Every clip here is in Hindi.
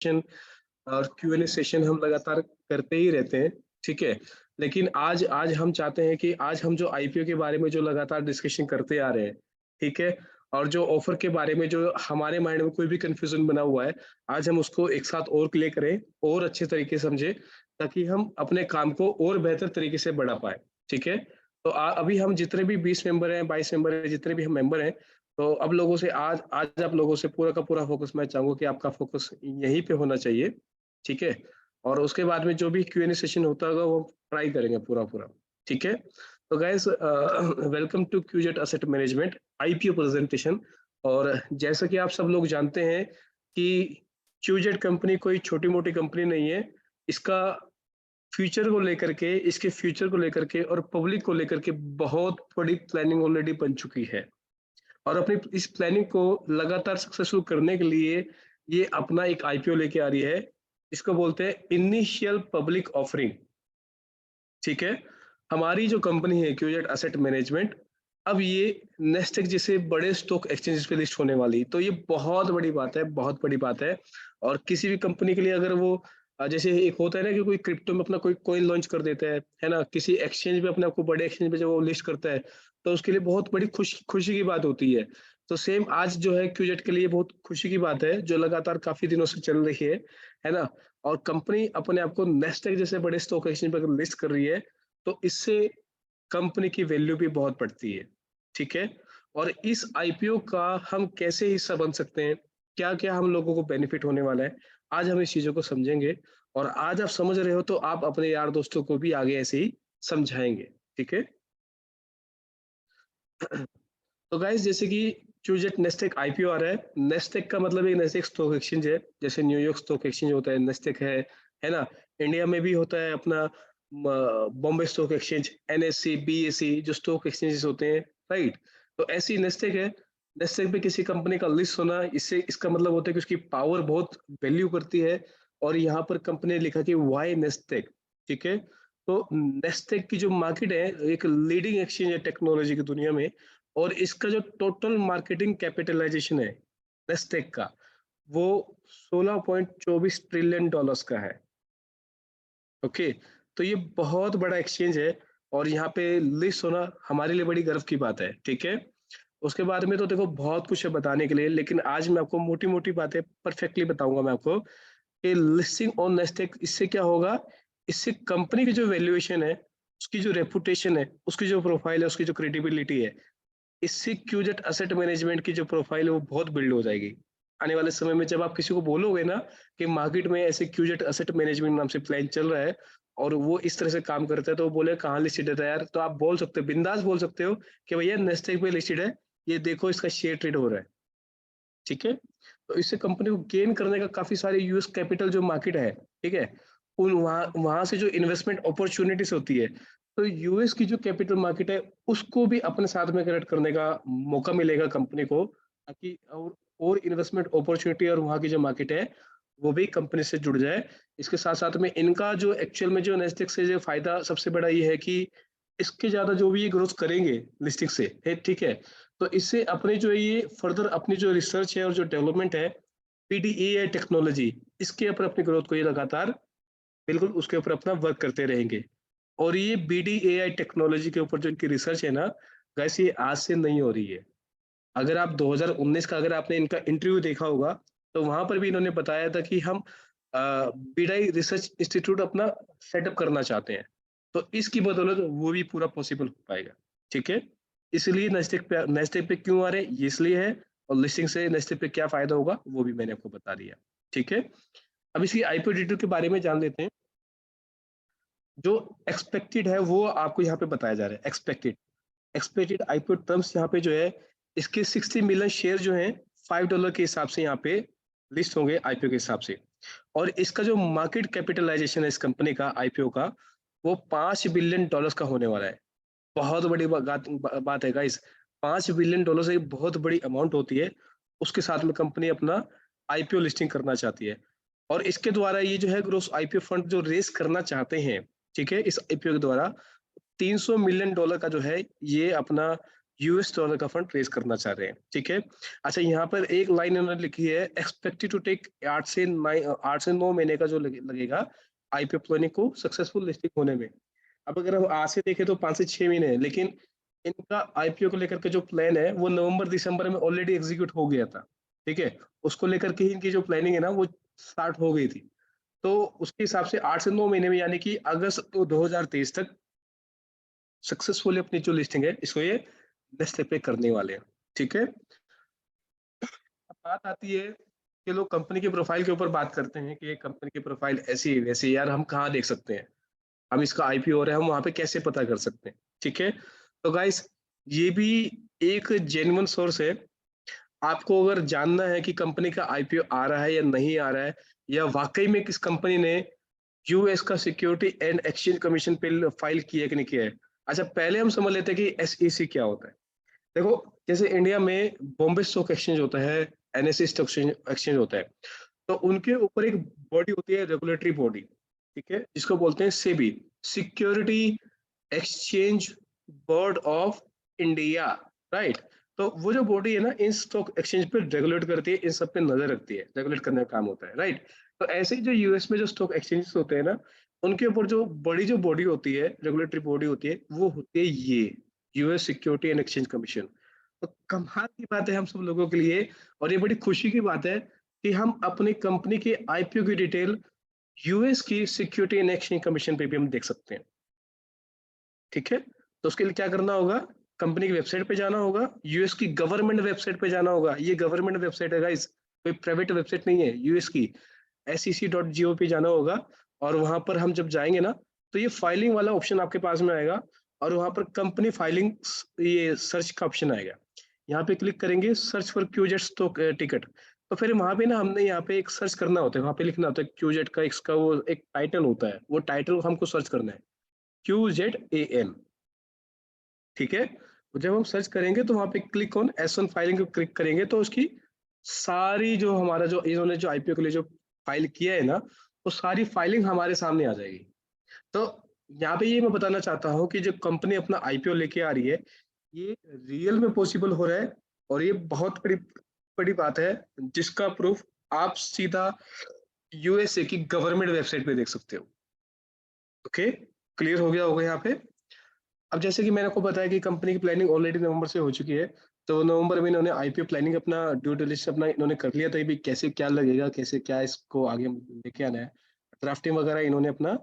और Q&A सेशन हम लगातार करते ही रहते हैं, ठीक है। लेकिन आज आज हम चाहते हैं कि आज हम जो आईपीओ के बारे में जो लगातार डिस्कशन करते आ रहे हैं, ठीक है, और जो ऑफर के बारे में जो हमारे माइंड में कोई भी कंफ्यूजन बना हुआ है, आज हम उसको एक साथ और क्लियर करें और अच्छे तरीके से समझे, ताकि हम अपने काम को और बेहतर तरीके से बढ़ा पाए, ठीक है। तो अभी हम जितने भी 20 मेंबर हैं, 22 मेंबर हैं, जितने भी हम मेंबर हैं, तो अब लोगों से आज आज आप लोगों से पूरा का पूरा फोकस मैं चाहूंगा कि आपका फोकस यहीं पे होना चाहिए, ठीक है। और उसके बाद में जो भी Q&A सेशन होता होगा वो ट्राई करेंगे पूरा पूरा, ठीक है। तो guys, welcome to Qjet asset management IPO presentation. और जैसा कि आप सब लोग जानते हैं कि क्यूजेट कंपनी कोई छोटी मोटी कंपनी नहीं है। इसका फ्यूचर को लेकर के, इसके फ्यूचर को लेकर के और पब्लिक को लेकर के बहुत बड़ी प्लानिंग ऑलरेडी बन चुकी है। और अपनी इस प्लानिंग को लगातार सक्सेसफुल करने के लिए ये अपना एक आईपीओ लेके आ रही है। इसको बोलते हैं इनिशियल पब्लिक ऑफरिंग, ठीक है। हमारी जो कंपनी है क्यूजेट असेट मैनेजमेंट, अब ये नेस्टेक जैसे बड़े स्टॉक एक्सचेंजेस पे लिस्ट होने वाली, तो ये बहुत बड़ी बात है, बहुत बड़ी बात है। और किसी भी कंपनी के लिए अगर वो जैसे एक होता है ना कि कोई क्रिप्टो में अपना कोई कॉइन लॉन्च कर देता है ना, किसी एक्सचेंज में अपने आपको बड़े एक्सचेंज पे जब वो लिस्ट करता है, तो उसके लिए बहुत बड़ी खुशी की बात होती है। तो सेम आज जो है क्यूजेट के लिए बहुत खुशी की बात है, जो लगातार काफी दिनों से चल रही है ना। और कंपनी अपने आप को नेस्टेक जैसे बड़े स्टॉक एक्सचेंज पर लिस्ट कर रही है, तो इससे कंपनी की वैल्यू भी बहुत बढ़ती है, ठीक है। और इस आईपीओ का हम कैसे हिस्सा बन सकते हैं, क्या क्या हम लोगों को बेनिफिट होने वाला है, आज हम इस चीजों को समझेंगे। और आज आप समझ रहे हो तो आप अपने यार दोस्तों को भी आगे ऐसे ही समझाएंगे, ठीक है। तो गाइस, जैसे कि क्यूजेट नेस्टेक आईपीओ आ रहा है। नेस्टेक का मतलब एक नेस्टेक स्टॉक एक्सचेंज है, जैसे न्यूयॉर्क स्टॉक एक्सचेंज होता है, नेस्टेक है ना। इंडिया में भी होता है अपना Bombay stock exchange, NSC, BSc, जो स्टॉक एक्सचेंजेस होते हैं, राइट। तो ऐसी नेस्टेक है। नेस्टेक पे किसी कंपनी का लिस्ट होना, इससे इसका मतलब होता है कि उसकी पावर बहुत वैल्यू करती है। और यहाँ पर कंपनी ने लिखा कि वाई नेस्टेक, ठीक है। तो नेस्टेक की जो मार्केट है, एक लीडिंग एक्सचेंज है टेक्नोलॉजी की दुनिया में। और इसका जो टोटल मार्केटिंग कैपिटलाइजेशन है नेस्टेक का, वो 16.24 ट्रिलियन डॉलर्स का है, ओके। तो ये बहुत बड़ा एक्सचेंज है, और यहाँ पे लिस्ट होना हमारे लिए बड़ी गर्व की बात है, ठीक है। उसके बारे में तो देखो बहुत कुछ है बताने के लिए, लेकिन आज मैं आपको मोटी मोटी बातें परफेक्टली बताऊंगा मैं आपको कि लिस्टिंग ऑन नेस्टेक इससे क्या होगा। इससे कंपनी की जो वैल्यूएशन है, उसकी जो रेपुटेशन है, उसकी जो प्रोफाइल है, उसकी जो क्रेडिबिलिटी है, इससे क्यूजेट असेट मैनेजमेंट की जो प्रोफाइल है वो बहुत बिल्ड हो जाएगी। आने वाले समय में जब आप किसी को बोलोगे ना कि मार्केट में ऐसे क्यूजेट असेट मैनेजमेंट नाम से प्लान चल रहा है और वो इस तरह से काम करता है, तो वो बोले कहाँ लिस्टेड है यार, तो आप बोल सकते हो, बिंदास बोल सकते हो कि भैया नेस्टेक पे लिस्टेड है, ये देखो इसका शेयर ट्रेड हो रहा है, ठीक है। तो इससे कंपनी को गेन करने का काफी सारे यूएस कैपिटल जो मार्केट है, ठीक है, उन वहां वहां से जो इन्वेस्टमेंट अपॉर्चुनिटीज होती है, तो यूएस की जो कैपिटल मार्केट है उसको भी अपने साथ में कनेक्ट करने का मौका मिलेगा कंपनी को, ताकि और इन्वेस्टमेंट अपॉर्चुनिटी और वहां की जो मार्केट है वो भी कंपनी से जुड़ जाए। इसके साथ साथ में इनका जो एक्चुअल में जो नेस्टेक से जो फायदा सबसे बड़ा ये है कि इसके ज्यादा जो भी ये ग्रोथ करेंगे लिस्टिंग से है, ठीक है। तो इससे अपने जो ये फर्दर अपनी जो रिसर्च है और जो डेवलपमेंट है, पीडीएआई टेक्नोलॉजी, इसके ऊपर अपनी ग्रोथ को ये लगातार बिल्कुल उसके ऊपर अपना वर्क करते रहेंगे। और ये बीडीएआई टेक्नोलॉजी के ऊपर जो इनकी रिसर्च है ना गाइस, ये आज से नहीं हो रही है। अगर आप 2019 का अगर आपने इनका इंटरव्यू देखा होगा, तो वहां पर भी इन्होंने बताया था कि हम बीडाई रिसर्च इंस्टीट्यूट अपना सेटअप करना चाहते हैं। तो इसकी बदौलत वो भी पूरा पॉसिबल हो पाएगा, ठीक है। इसलिए नेस्टेक पे क्यों आ रहे हैं, ये इसलिए है। और लिस्टिंग से नेस्टेक पे क्या फायदा होगा वो भी मैंने आपको बता दिया, ठीक है। अब इसकी आईपीओ डिटेल के बारे में जान लेते हैं। जो एक्सपेक्टेड है वो आपको यहाँ पे बताया जा रहा है। एक्सपेक्टेड आईपीओ टर्म्स यहाँ पे जो है, इसके 60 मिलियन शेयर जो है $5 के हिसाब से यहाँ पे लिस्ट होंगे आईपीओ के हिसाब से। और इसका जो मार्केट कैपिटलाइजेशन है इस कंपनी का आईपीओ का, वो $5 बिलियन का होने वाला है। बहुत बड़ी बात है गाइस। $5 बिलियन एक बहुत बड़ी अमाउंट होती है। उसके साथ में कंपनी अपना आईपीओ लिस्टिंग करना चाहती है। और इसके द्वारा ये जो है ग्रोस आईपीओ फंड जो रेस करना चाहते हैं, ठीक है, इस आईपीओ के द्वारा $300 मिलियन का जो है ये अपना यूएस डॉलर का फंड रेज करना चाह रहे हैं, ठीक है। अच्छा, यहाँ पर एक लाइन इन्होंने लिखी है, एक्सपेक्टेड टू टेक 8 से 9 महीने का जो लगेगा आईपीओ प्लानिंग को सक्सेसफुल लिस्टिंग होने में। अब अगर हम आज से देखें तो 5 से 6 महीने है, लेकिन इनका आईपीओ को लेकर के जो प्लान है वो नवंबर दिसंबर में ऑलरेडी एग्जीक्यूट हो गया था, ठीक है। उसको लेकर के ही इनकी जो प्लानिंग है ना वो स्टार्ट हो गई थी। तो उसके हिसाब से 8 से 9 महीने में, यानी कि अगस्त 2023 तक सक्सेसफुली अपनी जो लिस्टिंग है इसको ये नेक्स्ट स्टेप पे करने वाले हैं, ठीक है। अब बात आती है कि लोग कंपनी की प्रोफाइल के ऊपर बात करते हैं कि ये कंपनी की प्रोफाइल ऐसी है वैसी है, यार हम कहाँ देख सकते हैं, हम इसका आईपीओ हो रहा है हम वहां पे कैसे पता कर सकते हैं, ठीक है। तो गाइस, ये भी एक जेन्युइन सोर्स है। आपको अगर जानना है कि कंपनी का आईपीओ आ रहा है या नहीं आ रहा है, या वाकई में किस कंपनी ने यूएस का सिक्योरिटी एंड एक्सचेंज कमीशन पे फाइल किया कि नहीं किया है। अच्छा, पहले हम समझ लेते हैं कि एसईसी क्या होता है। देखो, जैसे इंडिया में बॉम्बे स्टॉक एक्सचेंज होता है, एनएससी स्टॉक एक्सचेंज होता है, तो उनके ऊपर एक बॉडी होती है, रेगुलेटरी बॉडी, ठीक है, जिसको बोलते हैं SEBI, security exchange board of India, right. तो वो जो बॉडी है ना, इन स्टॉक एक्सचेंज पे रेगुलेट करती है, इन सब पे नजर रखती है, रेगुलेट करने का काम होता है, राइट। तो ऐसे ही जो यूएस में जो स्टॉक एक्सचेंज होते हैं ना, उनके ऊपर जो बड़ी जो बॉडी होती है, रेगुलेटरी बॉडी होती है, वो होती है ये US security and exchange commission. तो कमाल की बात है हम सब लोगों के लिए, और ये बड़ी खुशी की बात है कि हम अपनी कंपनी के आईपीओ की डिटेल यूएस की सिक्योरिटी एंड एक्सचेंज कमीशन पे भी हम देख सकते हैं, ठीक है। तो उसके लिए क्या करना होगा, कंपनी की वेबसाइट पे जाना होगा, यूएस की गवर्नमेंट वेबसाइट पे जाना होगा। ये गवर्नमेंट वेबसाइट है गाइस, कोई प्राइवेट वेबसाइट नहीं है, यूएस की sec.gov पे जाना होगा। और वहां पर हम जब जाएंगे ना, तो ये फाइलिंग वाला ऑप्शन आपके पास में आएगा, और वहां पर कंपनी फाइलिंग, ये सर्च का ऑप्शन आएगा। यहाँ पे क्लिक करेंगे, सर्च फॉर क्यूजेट स्टॉक टिकट। तो फिर वहां पे ना हमने यहाँ पे एक सर्च करना होता है, वहां पे लिखना होता है क्यूजेट का, इसका वो एक टाइटल होता है, वो टाइटल हमको सर्च करना है, QZAM, ठीक है। तो जब हम सर्च करेंगे तो वहां पे क्लिक ऑन S1 फाइलिंग को क्लिक करेंगे, तो उसकी सारी जो हमारा जो इन्होंने जो आईपीओ के लिए जो फाइल किया है ना, वो सारी फाइलिंग हमारे सामने आ जाएगी। तो यहाँ पे ये मैं बताना चाहता हूँ कि जो कंपनी अपना आईपीओ लेके आ रही है, ये रियल में पॉसिबल हो रहा है, और ये बहुत बड़ी बड़ी बात है, जिसका प्रूफ आप सीधा यूएसए की गवर्नमेंट वेबसाइट पे देख सकते हो। ओके, क्लियर हो गया होगा यहाँ पे। अब जैसे कि मैंने आपको बताया कि कंपनी की प्लानिंग ऑलरेडी नवंबर से हो चुकी है, तो नवंबर में इन्होंने आईपीओ प्लानिंग अपना ड्यू डिलिजेंस अपना इन्होंने कर लिया था, ये भी कैसे क्या लगेगा, कैसे क्या इसको आगे लेके आना है, ड्राफ्टिंग वगैरह इन्होंने अपना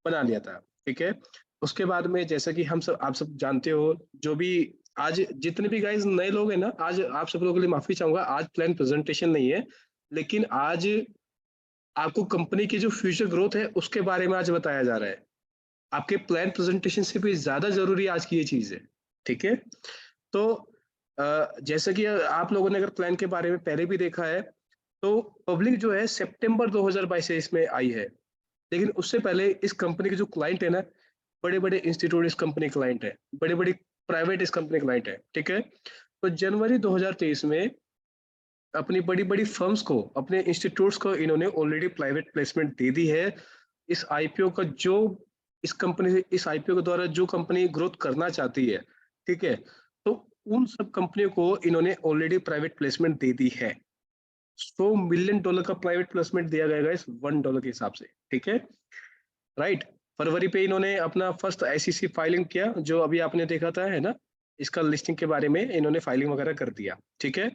बना लिया था, ठीक है। उसके बाद में जैसा कि हम सब आप सब जानते हो, जो भी आज जितने भी गाइस नए लोग हैं ना, आज आप सब लोगों के लिए माफी चाहूंगा, आज प्लान प्रेजेंटेशन नहीं है, लेकिन आज आपको कंपनी की जो फ्यूचर ग्रोथ है उसके बारे में आज बताया जा रहा है। आपके प्लान प्रेजेंटेशन से भी ज्यादा जरूरी आज की ये चीज है, ठीक है। तो जैसे कि आप लोगों ने अगर प्लान के बारे में पहले भी देखा है, तो पब्लिक जो है सितंबर 2022 से इसमें आई है, लेकिन उससे पहले इस कंपनी के जो क्लाइंट है ना, बड़े बड़े इंस्टीट्यूट इस कंपनी क्लाइंट है, बड़े बड़ी प्राइवेट इस कंपनी क्लाइंट है, ठीक है। तो जनवरी 2023 में अपनी बड़ी बड़ी फर्म्स को, अपने इंस्टीट्यूट्स को इन्होंने ऑलरेडी प्राइवेट प्लेसमेंट दे दी है। इस आईपीओ का जो इस कंपनी से इस आईपीओ के द्वारा जो कंपनी ग्रोथ करना चाहती है, ठीक है, तो उन सब कंपनियों को इन्होंने ऑलरेडी प्राइवेट प्लेसमेंट दे दी है। $100 मिलियन का प्राइवेट प्लेसमेंट दिया गया इस $1 के हिसाब से, ठीक है, राइट। फरवरी पे इन्होंने अपना फर्स्ट आईसीसी फाइलिंग किया, जो अभी आपने देखा था, है ना, इसका लिस्टिंग के बारे में इन्होंने फाइलिंग वगैरह कर दिया, ठीक है।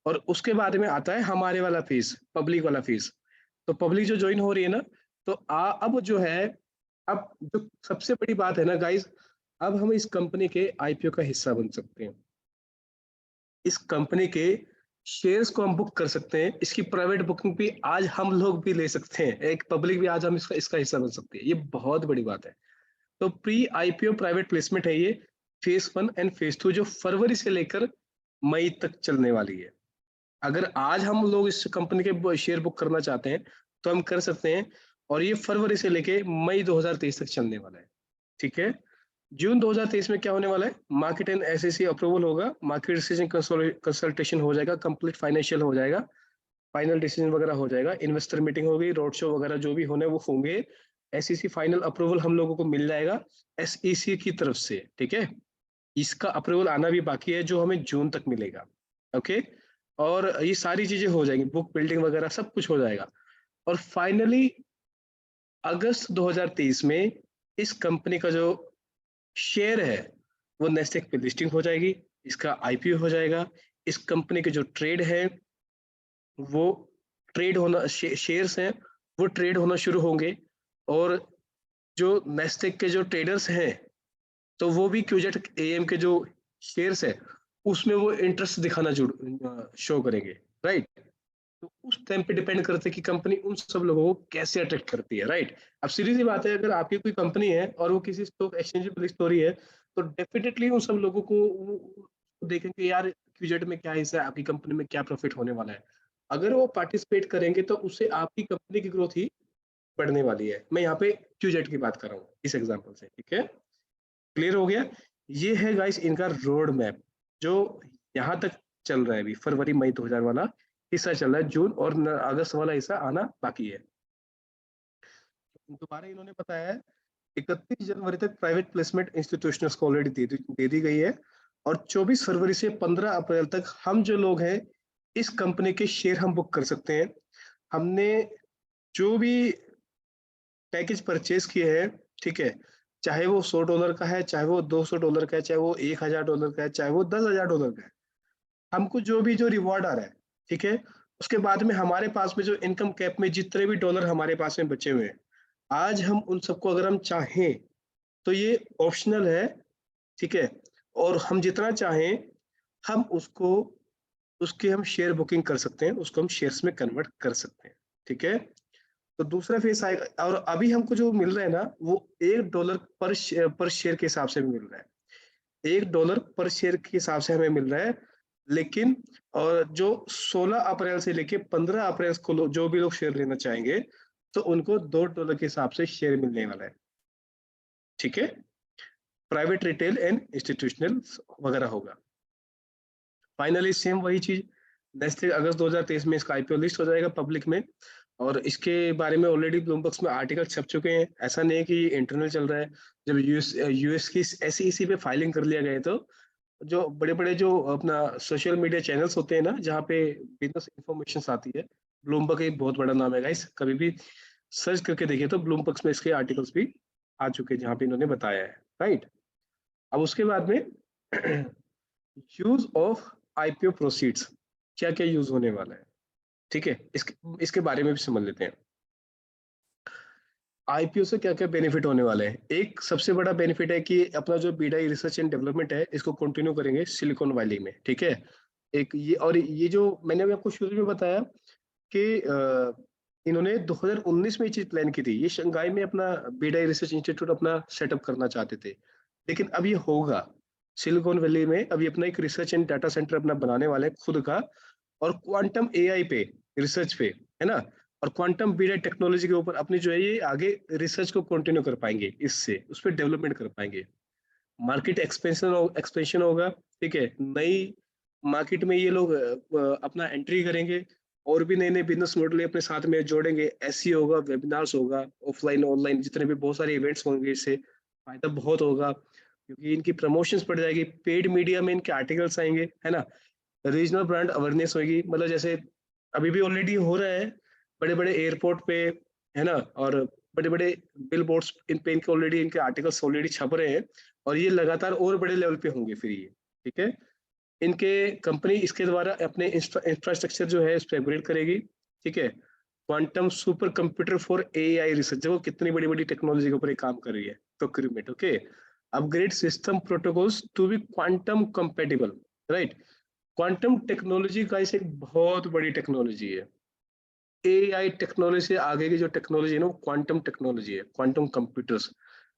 और उसके बाद में आता है हमारे वाला फीस, पब्लिक वाला फीस। तो पब्लिक जो ज्वाइन हो रही है ना, तो अब जो है, अब जो सबसे बड़ी बात है ना गाइस, अब हम इस कंपनी के आईपीओ का हिस्सा बन सकते हैं, इस कंपनी के शेयर्स को हम बुक कर सकते हैं, इसकी प्राइवेट बुकिंग भी आज हम लोग भी ले सकते हैं, एक पब्लिक भी आज हम इसका इसका हिस्सा बन सकते हैं, ये बहुत बड़ी बात है। तो प्री आईपीओ प्राइवेट प्लेसमेंट है ये, फेज 1 एंड फेज 2, जो फरवरी से लेकर मई तक चलने वाली है। अगर आज हम लोग इस कंपनी के शेयर बुक करना चाहते हैं तो हम कर सकते हैं, और ये फरवरी से लेके मई 2023 तक चलने वाला है, ठीक है। जून 2023 में क्या होने वाला है, मार्केट एंड एसईसी अप्रूवल होगा, मार्केट डिसीजन कंसल्टेशन हो जाएगा, कंप्लीट फाइनेंशियल हो जाएगा, फाइनल डिसीजन वगैरह हो जाएगा, इन्वेस्टर मीटिंग होगी, रोड शो वगैरह जो भी होने वो होंगे, एसईसी फाइनल अप्रूवल हम लोगों को मिल जाएगा एसईसी की तरफ से, ठीक है। इसका अप्रूवल आना भी बाकी है जो हमें जून तक मिलेगा। ओके, और ये सारी चीजें हो जाएंगी, बुक बिल्डिंग वगैरह सब कुछ हो जाएगा। और फाइनली अगस्त 2023 में इस कंपनी का जो शेयर है वो नेस्टेक पे लिस्टिंग हो जाएगी, इसका आईपीओ हो जाएगा। इस कंपनी के जो ट्रेड है वो ट्रेड होना शेयर्स हैं वो ट्रेड होना शुरू होंगे। और जो नेस्टेक के जो ट्रेडर्स हैं तो वो भी क्यूजेट एएम के जो शेयर्स है उसमें वो इंटरेस्ट दिखाना शो करेंगे, राइट। तो उस टाइम पे डिपेंड करते हैं कि कंपनी उन सब लोगों को कैसे अट्रैक्ट करती है, राइट। अब सीधी सी बात है, अगर आपकी कोई कंपनी है और वो किसी स्टॉक एक्सचेंज पे लिस्ट हो रही है तो डेफिनेटली उन सब लोगों को वो देखेंगे यार क्यूजेट में क्या हिस्सा है, आपकी कंपनी में क्या प्रॉफिट होने वाला है। अगर वो पार्टिसिपेट करेंगे तो उससे आपकी कंपनी की ग्रोथ ही बढ़ने वाली है। मैं यहाँ पे क्यूजेट की बात कर रहा हूँ इस एग्जाम्पल से, ठीक है। क्लियर हो गया। ये है गाइस इनका रोड मैप जो यहाँ तक चल रहा है। अभी फरवरी मई 2000 वाला हिस्सा चल रहा है, जून और अगस्त वाला हिस्सा आना बाकी है। दोबारा इन्होंने बताया है 31 जनवरी तक प्राइवेट प्लेसमेंट इंस्टीट्यूशनल्स को ऑलरेडी दे दी गई है, और 24 फरवरी से 15 अप्रैल तक हम जो लोग हैं इस कंपनी के शेयर हम बुक कर सकते हैं। हमने जो भी पैकेज परचेज किए हैं, ठीक है, चाहे वो $100 का है, चाहे वो $200 का है, चाहे वो $1000 का है, चाहे वो $10,000 का है, हमको जो भी जो रिवॉर्ड आ रहा है, ठीक है, उसके बाद में हमारे पास में जो इनकम कैप में जितने भी डॉलर हमारे पास में बचे हुए हैं, आज हम उन सबको अगर हम चाहें तो ये ऑप्शनल है, ठीक है। और हम जितना चाहें हम उसको उसके हम शेयर बुकिंग कर सकते हैं, उसको हम शेयर्स में कन्वर्ट कर सकते हैं, ठीक है। तो दूसरा फेस आएगा, और अभी हमको जो मिल रहा है ना वो $1 पर शेयर के हिसाब से भी मिल रहा है। $1 पर शेयर के हिसाब से हमें मिल रहा है। लेकिन और जो 16 अप्रैल से लेके 15 अप्रैल को जो भी लोग शेयर लेना चाहेंगे तो उनको $2 के हिसाब से शेयर मिलने वाला है, ठीक है। प्राइवेट रिटेल एंड इंस्टीट्यूशनल वगैरह होगा। फाइनली सेम वही चीज नेक्स्ट अगस्त 2023 में इसका आईपीओ लिस्ट हो जाएगा पब्लिक में। और इसके बारे में ऑलरेडी ब्लूमबर्ग में आर्टिकल छप चुके हैं, ऐसा नहीं है कि इंटरनल चल रहा है। जब यूएस की एसईसी पे फाइलिंग कर लिया गया तो जो बड़े बड़े जो अपना सोशल मीडिया चैनल्स होते हैं ना जहाँ पे बिजनेस इंफॉर्मेशन आती है, ब्लूमबर्ग एक बहुत बड़ा नाम है गाइस, कभी भी सर्च करके देखिए तो ब्लूमबर्ग में इसके आर्टिकल्स भी आ चुके हैं जहाँ पे इन्होंने बताया है, राइट। अब उसके बाद में यूज ऑफ आईपीओ प्रोसीड्स, क्या क्या यूज होने वाला है, ठीक है, इसके बारे में भी समझ लेते हैं। आईपीओ से क्या क्या बेनिफिट होने वाले हैं। एक सबसे बड़ा बेनिफिट है कि अपना जो बीडाई रिसर्च एंड डेवलपमेंट है इसको कंटिन्यू करेंगे सिलिकॉन वैली में, ठीक है। एक ये, और ये जो मैंने अभी आपको शुरू में बताया कि इन्होंने 2019 में ये चीज प्लान की थी, ये शंघाई में अपना बीडाई रिसर्च इंस्टीट्यूट अपना सेटअप करना चाहते थे, लेकिन अब ये होगा सिलिकॉन वैली में। अभी अपना एक रिसर्च एंड डाटा सेंटर अपना बनाने वाले हैं खुद का, और क्वांटम एआई पे रिसर्च पे, है ना, और क्वांटम बीडा टेक्नोलॉजी के ऊपर अपनी जो है ये आगे रिसर्च को कंटिन्यू कर पाएंगे, इससे उस पर डेवलपमेंट कर पाएंगे। मार्केट एक्सपेंशन होगा, ठीक है, नई मार्केट में ये लोग अपना एंट्री करेंगे, और भी नए नए बिजनेस मॉडल अपने साथ में जोड़ेंगे। ऐसी होगा, वेबिनार्स होगा, ऑफलाइन ऑनलाइन जितने भी बहुत सारे इवेंट्स होंगे, इससे फायदा बहुत होगा क्योंकि इनकी प्रमोशंस बढ़ जाएगी, पेड मीडिया में इनके आर्टिकल्स आएंगे, है ना। रीजनल ब्रांड अवेयरनेस होगी, मतलब जैसे अभी भी ऑलरेडी हो रहा है बड़े बड़े एयरपोर्ट पे, है ना, और बड़े बड़े बिल बोर्ड्स इन पे इनके ऑलरेडी इनके आर्टिकल्स ऑलरेडी छप रहे हैं, और ये लगातार और बड़े लेवल पे होंगे फिर ये, ठीक है। इनके कंपनी इसके द्वारा अपने इंफ्रास्ट्रक्चर जो है इस पर अपग्रेड करेगी, ठीक है। Quantum super computer for AI research, देखो कितनी बड़ी बड़ी टेक्नोलॉजी के ऊपर ये काम कर रही है, procurement, okay. Upgrade system protocols to be quantum compatible, right. Quantum technology का इसे एक बहुत बड़ी टेक्नोलॉजी है। एआई टेक्नोलॉजी से आगे की जो टेक्नोलॉजी है ना वो क्वांटम टेक्नोलॉजी है, क्वांटम कंप्यूटर्स।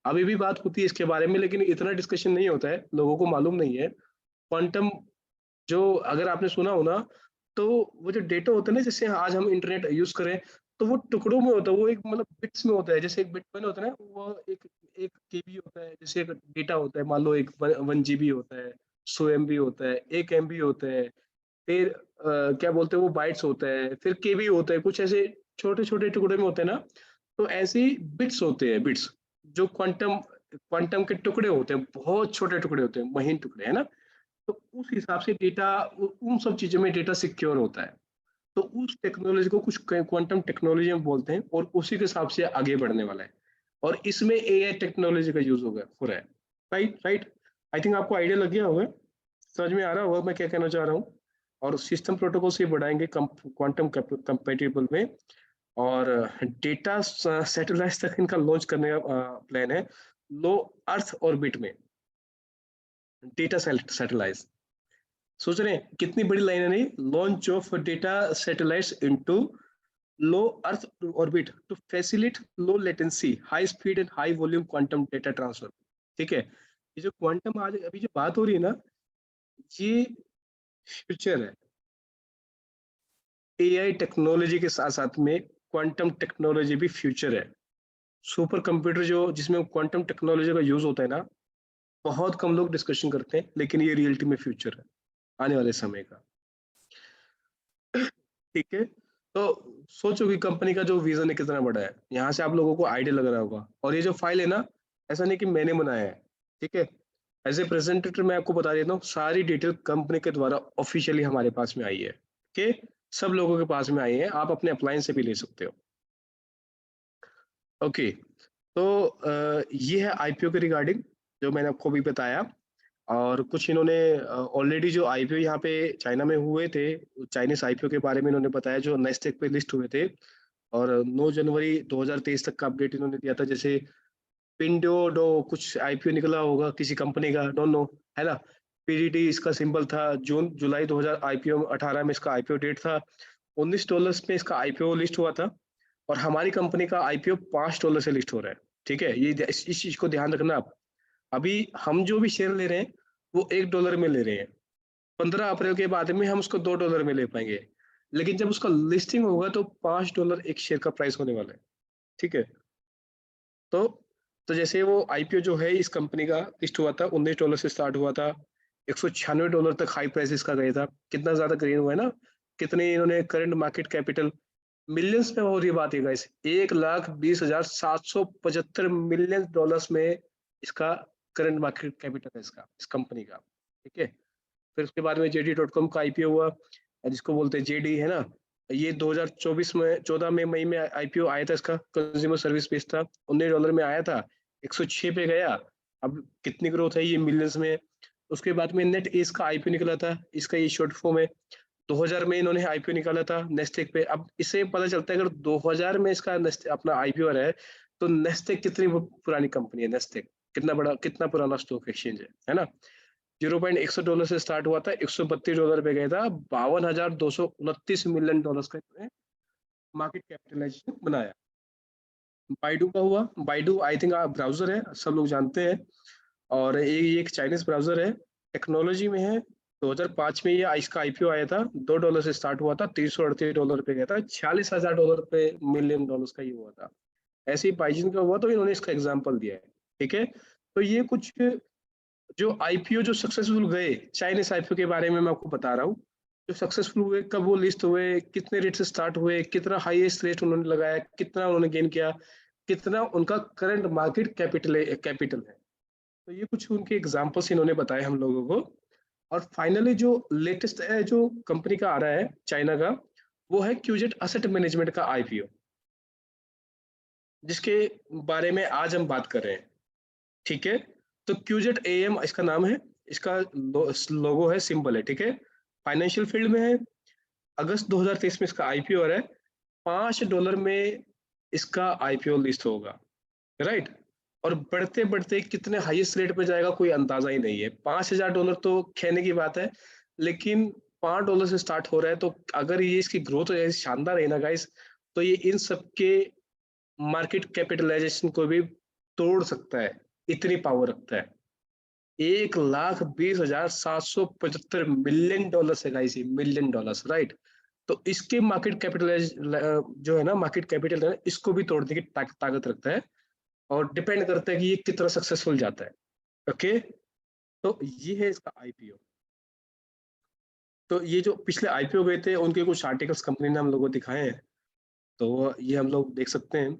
अभी भी बात होती है इसके बारे में लेकिन इतना डिस्कशन नहीं होता है, लोगों को मालूम नहीं है। क्वांटम जो अगर आपने सुना हो ना, तो वो जो डेटा होता है ना, जैसे आज हम इंटरनेट यूज करें तो वो टुकड़ों में होता है, वो एक मतलब बिट्स में होता है। जैसे एक बिटकॉइन होता है ना, वो एक एक केबी होता है, जैसे एक डेटा होता है, मान लो एक 1 जीबी होता है, 100 MB होता है, 1 MB होता है, फिर क्या बोलते हैं वो बाइट्स होता है, फिर केबी होता है, कुछ ऐसे छोटे छोटे टुकड़े में होते हैं ना। तो ऐसे ही बिट्स होते हैं, बिट्स जो क्वांटम क्वांटम के टुकड़े होते हैं, बहुत छोटे टुकड़े होते हैं, महीन टुकड़े, है ना। तो उस हिसाब से डेटा, उन सब चीजों में डेटा सिक्योर होता है। तो उस टेक्नोलॉजी को कुछ क्वांटम टेक्नोलॉजी में बोलते हैं, और उसी के हिसाब से आगे बढ़ने वाला है। और इसमें एआई टेक्नोलॉजी का यूज हो रहा है। Right right. आई थिंक आपको आइडिया लग गया होगा, समझ में आ रहा होगा मैं क्या कहना चाह रहा हूँ। और सिस्टम प्रोटोकॉल से बढ़ाएंगे क्वांटम कंपेटिबल में। और डेटा सैटेलाइट तक इनका लॉन्च करने का प्लान है, लो अर्थ ऑर्बिट में डेटा सैटेलाइट। सोच रहे हैं कितनी बड़ी लाइन है, नहीं, launch of data satellites into low earth orbit to facilitate low latency high speed and high volume quantum data transfer. ठीक है, ये जो क्वांटम आज अभी जो बात हो रही है ना, ये फ्यूचर है। एआई टेक्नोलॉजी के साथ साथ में क्वांटम टेक्नोलॉजी भी फ्यूचर है। सुपर कंप्यूटर जो जिसमें क्वांटम टेक्नोलॉजी का यूज होता है ना, बहुत कम लोग डिस्कशन करते हैं, लेकिन ये रियलिटी में फ्यूचर है आने वाले समय का। ठीक है, तो सोचो कि कंपनी का जो विजन है कितना बड़ा है, यहाँ से आप लोगों को आइडिया लग रहा होगा। और ये जो फाइल है ना, ऐसा नहीं कि मैंने बनाया है, ठीक है। एज ए प्रेजेंटेटर मैं आपको बता देता हूँ, सारी डिटेल कंपनी के द्वारा ऑफिशियली हमारे पास में आई है, कि सब लोगों के पास में आई है, आप अपने अप्लायंस से भी ले सकते हो। ओके, तो ये है आईपीओ के रिगार्डिंग जो मैंने आपको भी बताया। और कुछ इन्होंने ऑलरेडी जो आईपीओ यहाँ पे चाइना में हुए थे, चाइनीस आईपीओ के बारे में इन्होंने बताया, जो नेस्टेक पे लिस्ट हुए थे। और 9 जनवरी 2023 तक का अपडेट इन्होंने दिया था। जैसे पिंडो कुछ आईपीओ निकला होगा किसी कंपनी का, डोंट नो, है ना। पीडीटी इसका सिंबल था। जून जुलाई 2000 आईपीओ 18 में इसका आईपीओ डेट था। $19 में इसका आईपीओ लिस्ट हुआ था। और हमारी कंपनी का आईपीओ $5 से लिस्ट हो रहा है। ठीक है, ये इस चीज को ध्यान रखना आप। अभी हम जो भी शेयर ले रहे हैं वो $1 में ले रहे हैं। 15 अप्रैल के बाद में हम उसको $2 में ले पाएंगे, लेकिन जब उसका लिस्टिंग होगा तो $5 एक शेयर का प्राइस होने वाला है। ठीक है, तो जैसे वो आईपीओ जो है इस कंपनी का लिस्ट हुआ था, $19 से स्टार्ट हुआ था। $196 तक हाई प्राइस इसका गया था। कितना ज्यादा ग्रेन हुआ है ना। कितने इन्होंने करंट मार्केट कैपिटल मिलियंस में हो रही बात है गाइस, $1,20,775 में इसका करंट मार्केट कैपिटल है इसका, इस कंपनी का। ठीक है, फिर उसके बाद में JD.com का आईपीओ हुआ, जिसको बोलते हैं जेडी, है ना। ये 2024 में 14 में मई में आईपीओ आया था इसका, कंज्यूमर सर्विस बेस्ड था। $19 में आया था, 106 पे गया। अब कितनी ग्रोथ है ये मिलियंस में। उसके बाद में नेट एज का आईपीओ निकला था, इसका ये शॉर्ट फॉर्म है। 2000 में इन्होंने आईपीओ निकाला था नेस्टेक पे। अब इससे पता चलता है अगर 2000 में इसका अपना आईपीओ है, तो नेस्टेक कितनी पुरानी कंपनी है। नेस्टेक कितना बड़ा, कितना पुराना स्टॉक एक्सचेंज है ना। $0.61 से स्टार्ट हुआ था, $132 पे गया था। $52,229 का इन्होंने मार्केट कैपिटलाइजेशन बनाया। बाइडू का हुआ, बाइडू आई थिंक ब्राउजर है, सब लोग जानते हैं। और ये एक चाइनीज ब्राउजर है, टेक्नोलॉजी में है। 2005 में ये इसका आईपीओ आया था, $2 से स्टार्ट हुआ था, $338 पे गया था। $46,000 पे मिलियन डॉलर्स का ये हुआ था। ऐसे ही बाइजिन का हुआ, तो इन्होंने इसका एग्जाम्पल दिया है। ठीक है, तो ये कुछ जो आईपीओ जो सक्सेसफुल गए, चाइनीस आईपीओ के बारे में मैं आपको बता रहा हूँ। जो सक्सेसफुल हुए, कब वो लिस्ट हुए, कितने रेट से स्टार्ट हुए, कितना हाईएस्ट रेट उन्होंने लगाया, कितना उन्होंने गेन किया, कितना उनका करंट मार्केट कैपिटल है। तो ये कुछ उनके एग्जाम्पल्स इन्होंने बताए हम लोगों को। और फाइनली जो लेटेस्ट है जो कंपनी का आ रहा है चाइना का, वो है क्यूजेट असेट मैनेजमेंट का आईपीओ, जिसके बारे में आज हम बात कर रहे हैं। ठीक है, तो क्यूजेट एएम इसका नाम है, इसका लोगो है, सिंबल है। ठीक है, फाइनेंशियल फील्ड में है। अगस्त 2023 में इसका आईपीओ है। $5 में इसका आईपीओ लिस्ट होगा, राइट। और बढ़ते बढ़ते कितने हाईएस्ट रेट पे जाएगा कोई अंदाजा ही नहीं है। $5,000 तो कहने की बात है, लेकिन $5 से स्टार्ट हो रहा है। तो अगर ये इसकी ग्रोथ शानदार है ना गाइस, तो ये इन सबके मार्केट कैपिटलाइजेशन को भी तोड़ सकता है, इतनी पावर रखता है। $1,20,775 है गाइस, मिलियन डॉलर्स, राइट। तो इसके मार्केट कैपिटलाइज जो है ना, मार्केट कैपिटल है, इसको भी तोड़ने की ताकत रखता है। और डिपेंड करता है कि ये कितना सक्सेसफुल जाता है। ओके, तो ये है इसका आईपीओ। तो ये जो पिछले आईपीओ गए थे, उनके कुछ आर्टिकल्स कंपनी ने हम लोगों को दिखाए हैं, तो ये हम लोग देख सकते हैं।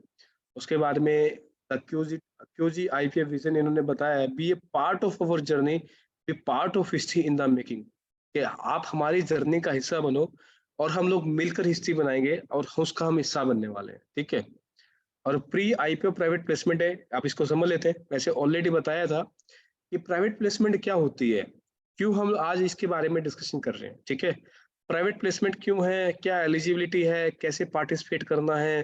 उसके बाद में क्यूजी आईपीएफ विजन इन्होंने बताया है, be a part of our journey, be part of history in the making, कि आप हमारी जर्नी का हिस्सा बनो और हम लोग मिलकर हिस्ट्री बनाएंगे और उसका हम हिस्सा बनने वाले हैं, ठीक है। और प्री आईपीओ प्राइवेट प्लेसमेंट है, आप इसको समझ लेते हैं। वैसे ऑलरेडी बताया था कि प्राइवेट प्लेसमेंट क्या होती है, क्यों हम आज इसके बारे में डिस्कशन कर रहे हैं, ठीक है। प्राइवेट प्लेसमेंट क्यों है, क्या एलिजिबिलिटी है, कैसे पार्टिसिपेट करना है,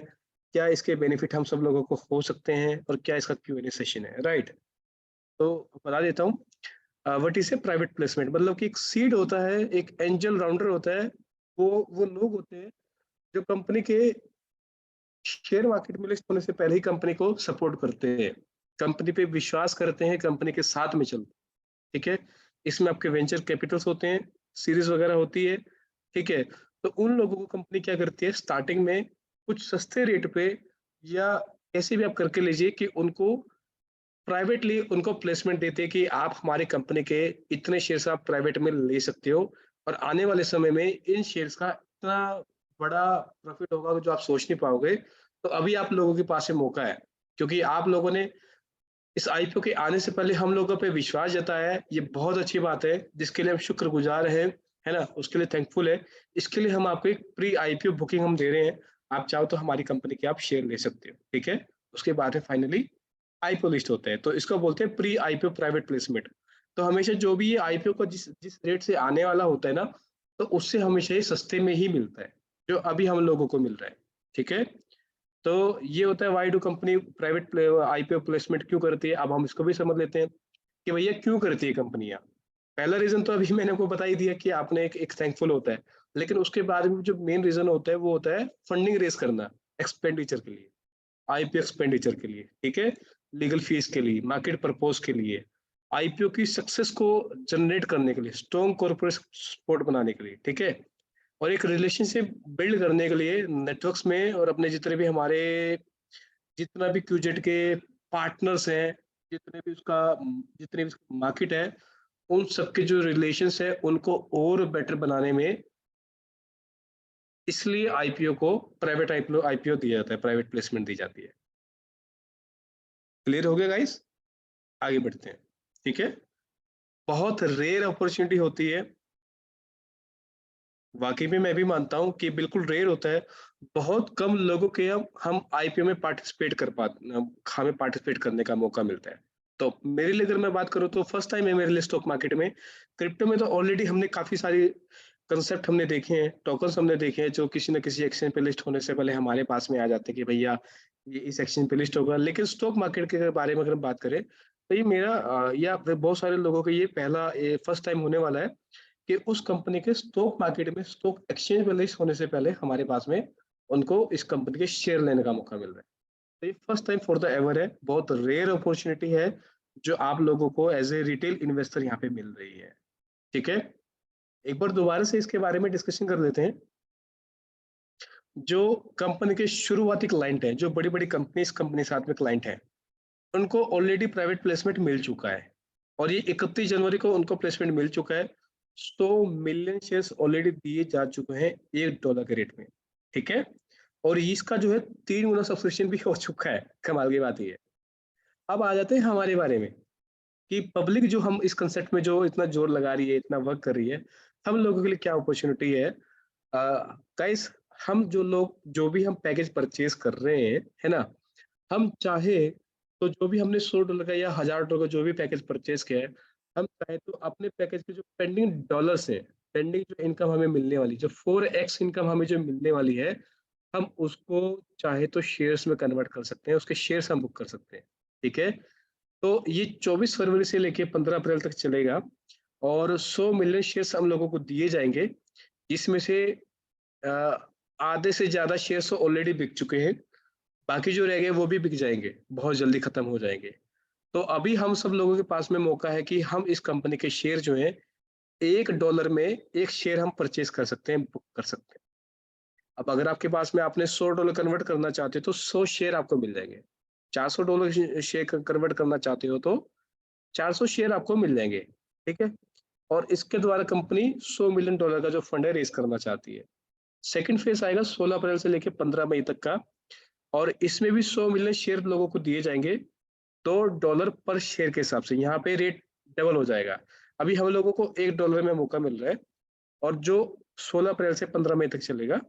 क्या इसके बेनिफिट हम सब लोगों को हो सकते हैं, और क्या इसका Q&A सेशन है, राइट। तो बता देता हूँ, what is a private placement, मतलब कि एक सीड होता है, एक एंजल राउंडर होता है, वो लोग होते हैं जो कंपनी के शेयर मार्केट में लिस्ट होने से पहले ही कंपनी को सपोर्ट करते हैं, कंपनी पे विश्वास करते हैं, कंपनी के साथ में चलते हैं, ठीक है। इसमें आपके वेंचर कैपिटल्स होते हैं, सीरीज वगैरह होती है, ठीक है। तो उन लोगों को कंपनी क्या करती है, स्टार्टिंग में कुछ सस्ते रेट पे या ऐसे भी आप करके लीजिए कि उनको प्राइवेटली उनको प्लेसमेंट देते हैं कि आप हमारी कंपनी के इतने शेयर्स आप प्राइवेट में ले सकते हो, और आने वाले समय में इन शेयर्स का इतना बड़ा प्रॉफिट होगा जो आप सोच नहीं पाओगे। तो अभी आप लोगों के पास में मौका है, क्योंकि आप लोगों ने इस आईपीओ के आने से पहले हम लोगों पे विश्वास जताया है, ये बहुत अच्छी बात है, जिसके लिए हम शुक्रगुजार हैं, है ना, उसके लिए थैंकफुल है। इसके लिए हम आपको एक प्री आईपीओ बुकिंग हम दे रहे हैं, आप चाहो तो हमारी कंपनी के आप शेयर ले सकते हो, ठीक है। उसके बाद में फाइनली आईपीओ लिस्ट होते हैं, तो इसको बोलते हैं प्री आईपीओ प्राइवेट प्लेसमेंट। तो हमेशा जो भी ये आईपीओ का जिस जिस रेट से आने वाला होता है ना, तो उससे हमेशा ही सस्ते में ही मिलता है, जो अभी हम लोगों को मिल रहा है, ठीक है। तो ये होता है why do company private IPO placement क्यों करती है। अब हम इसको भी समझ लेते हैं कि भैया क्यों करती है कंपनियां। पहला रीजन तो अभी मैंने आपको बता ही दिया कि आपने एक थैंकफुल होता है, लेकिन उसके बाद में जो मेन रीजन होता है वो होता है फंडिंग रेज करना, एक्सपेंडिचर के लिए, आईपीओ एक्सपेंडिचर के लिए, ठीक है, लीगल फीस के लिए, मार्केट पर्पज के लिए, आईपीओ की सक्सेस को जनरेट करने के लिए, स्ट्रॉन्ग कॉर्पोरेट सपोर्ट बनाने के लिए, ठीक है, और एक रिलेशनशिप बिल्ड करने के लिए नेटवर्क्स में, और अपने जितने भी हमारे जितना भी क्यूजेट के पार्टनर्स हैं, जितने भी उसका जितने भी मार्केट है, उन सबके जो रिलेशंस है उनको और बेटर बनाने में, इसलिए आईपीओ को प्राइवेट आईपीओ दिया जाता है, प्राइवेट प्लेसमेंट दी जाती है। क्लियर हो गया गाइस, आगे बढ़ते हैं, ठीक है। बहुत रेयर अपॉर्चुनिटी होती है, वाकई में मैं भी मानता हूं कि बिल्कुल रेयर होता है, बहुत कम लोगों के हम आईपीओ में पार्टिसिपेट कर पाते, हमें पार्टिसिपेट करने का मौका मिलता है। तो मेरे लिए अगर मैं बात करूं तो फर्स्ट टाइम है मेरे लिए स्टॉक मार्केट में। क्रिप्टो में तो ऑलरेडी हमने काफी सारी कंसेप्ट हमने देखे हैं, टोकन्स हमने देखे हैं, जो किसी न किसी एक्सचेंज पे लिस्ट होने से पहले हमारे पास में आ जाते हैं कि भैया ये इस एक्सचेंज पे लिस्ट होगा। लेकिन स्टॉक मार्केट के बारे में अगर हम बात करें तो ये मेरा या बहुत सारे लोगों का ये पहला फर्स्ट टाइम होने वाला है कि उस कंपनी के स्टॉक मार्केट में, स्टॉक एक्सचेंज में लिस्ट होने से पहले हमारे पास में उनको इस कंपनी के शेयर लेने का मौका मिल रहा है। तो ये first time for the ever है, बहुत रेयर अपॉर्चुनिटी है जो आप लोगों को एज ए रिटेल इन्वेस्टर यहाँ पे मिल रही है, ठीक है। एक बार दोबारा से इसके बारे में डिस्कशन कर लेते हैं। जो कंपनी के शुरुआती क्लाइंट हैं, जो बड़ी बड़ी कंपनी इस कंपनी साथ में क्लाइंट हैं, उनको ऑलरेडी प्राइवेट प्लेसमेंट मिल चुका है, और ये 31 जनवरी को उनको प्लेसमेंट मिल चुका है। 100 मिलियन शेयर्स ऑलरेडी दिए जा चुके हैं $1 के रेट में, ठीक है। और इसका जो है 3 गुना सब्सक्रिप्शन भी हो चुका है, कमाल की बात ये है। अब आ जाते हैं हमारे बारे में कि पब्लिक जो हम इस कंसेप्ट में जो इतना जोर लगा रही है, इतना वर्क कर रही है, हम लोगों के लिए क्या अपॉर्चुनिटी है। गाइस, हम जो लोग जो भी हम पैकेज परचेज कर रहे हैं, है ना, हम चाहे तो जो भी हमने $100 का या $1000 का जो भी पैकेज परचेज किया है, हम चाहे तो अपने पैकेज के जो पेंडिंग डॉलर्स है, पेंडिंग जो इनकम हमें मिलने वाली, जो 4x इनकम हमें जो मिलने वाली है, हम उसको चाहे तो शेयर्स में कन्वर्ट कर सकते हैं, उसके शेयर्स हम बुक कर सकते हैं, ठीक है। तो ये 24 फरवरी से लेके 15 अप्रैल तक चलेगा, और 100 मिलियन शेयर्स हम लोगों को दिए जाएंगे, जिसमें से अ, आधे से ज्यादा शेयर्स तो ऑलरेडी बिक चुके हैं, बाकी जो रह गए वो भी बिक जाएंगे, बहुत जल्दी खत्म हो जाएंगे। तो अभी हम सब लोगों के पास में मौका है कि हम इस कंपनी के शेयर जो है $1 में एक शेयर हम परचेज कर सकते हैं, बुक कर सकते हैं। अब अगर आपके पास में आपने $100 कन्वर्ट करना चाहते हो तो 100 शेयर आपको मिल जाएंगे। $400 शेयर कन्वर्ट करना चाहते हो तो 400 शेयर आपको मिल जाएंगे, ठीक है। और इसके द्वारा कंपनी $100 मिलियन का जो फंड है रेस करना चाहती है। सेकंड फेज आएगा 16 अप्रैल से लेकर 15 मई तक का, और इसमें भी 100 मिलियन शेयर लोगों को दिए जाएंगे $2 पर शेयर के हिसाब से। यहाँ पे रेट डबल हो जाएगा। अभी हम लोगों को $1 में मौका मिल रहा है, और जो 16 अप्रैल से 15 मई तक चलेगा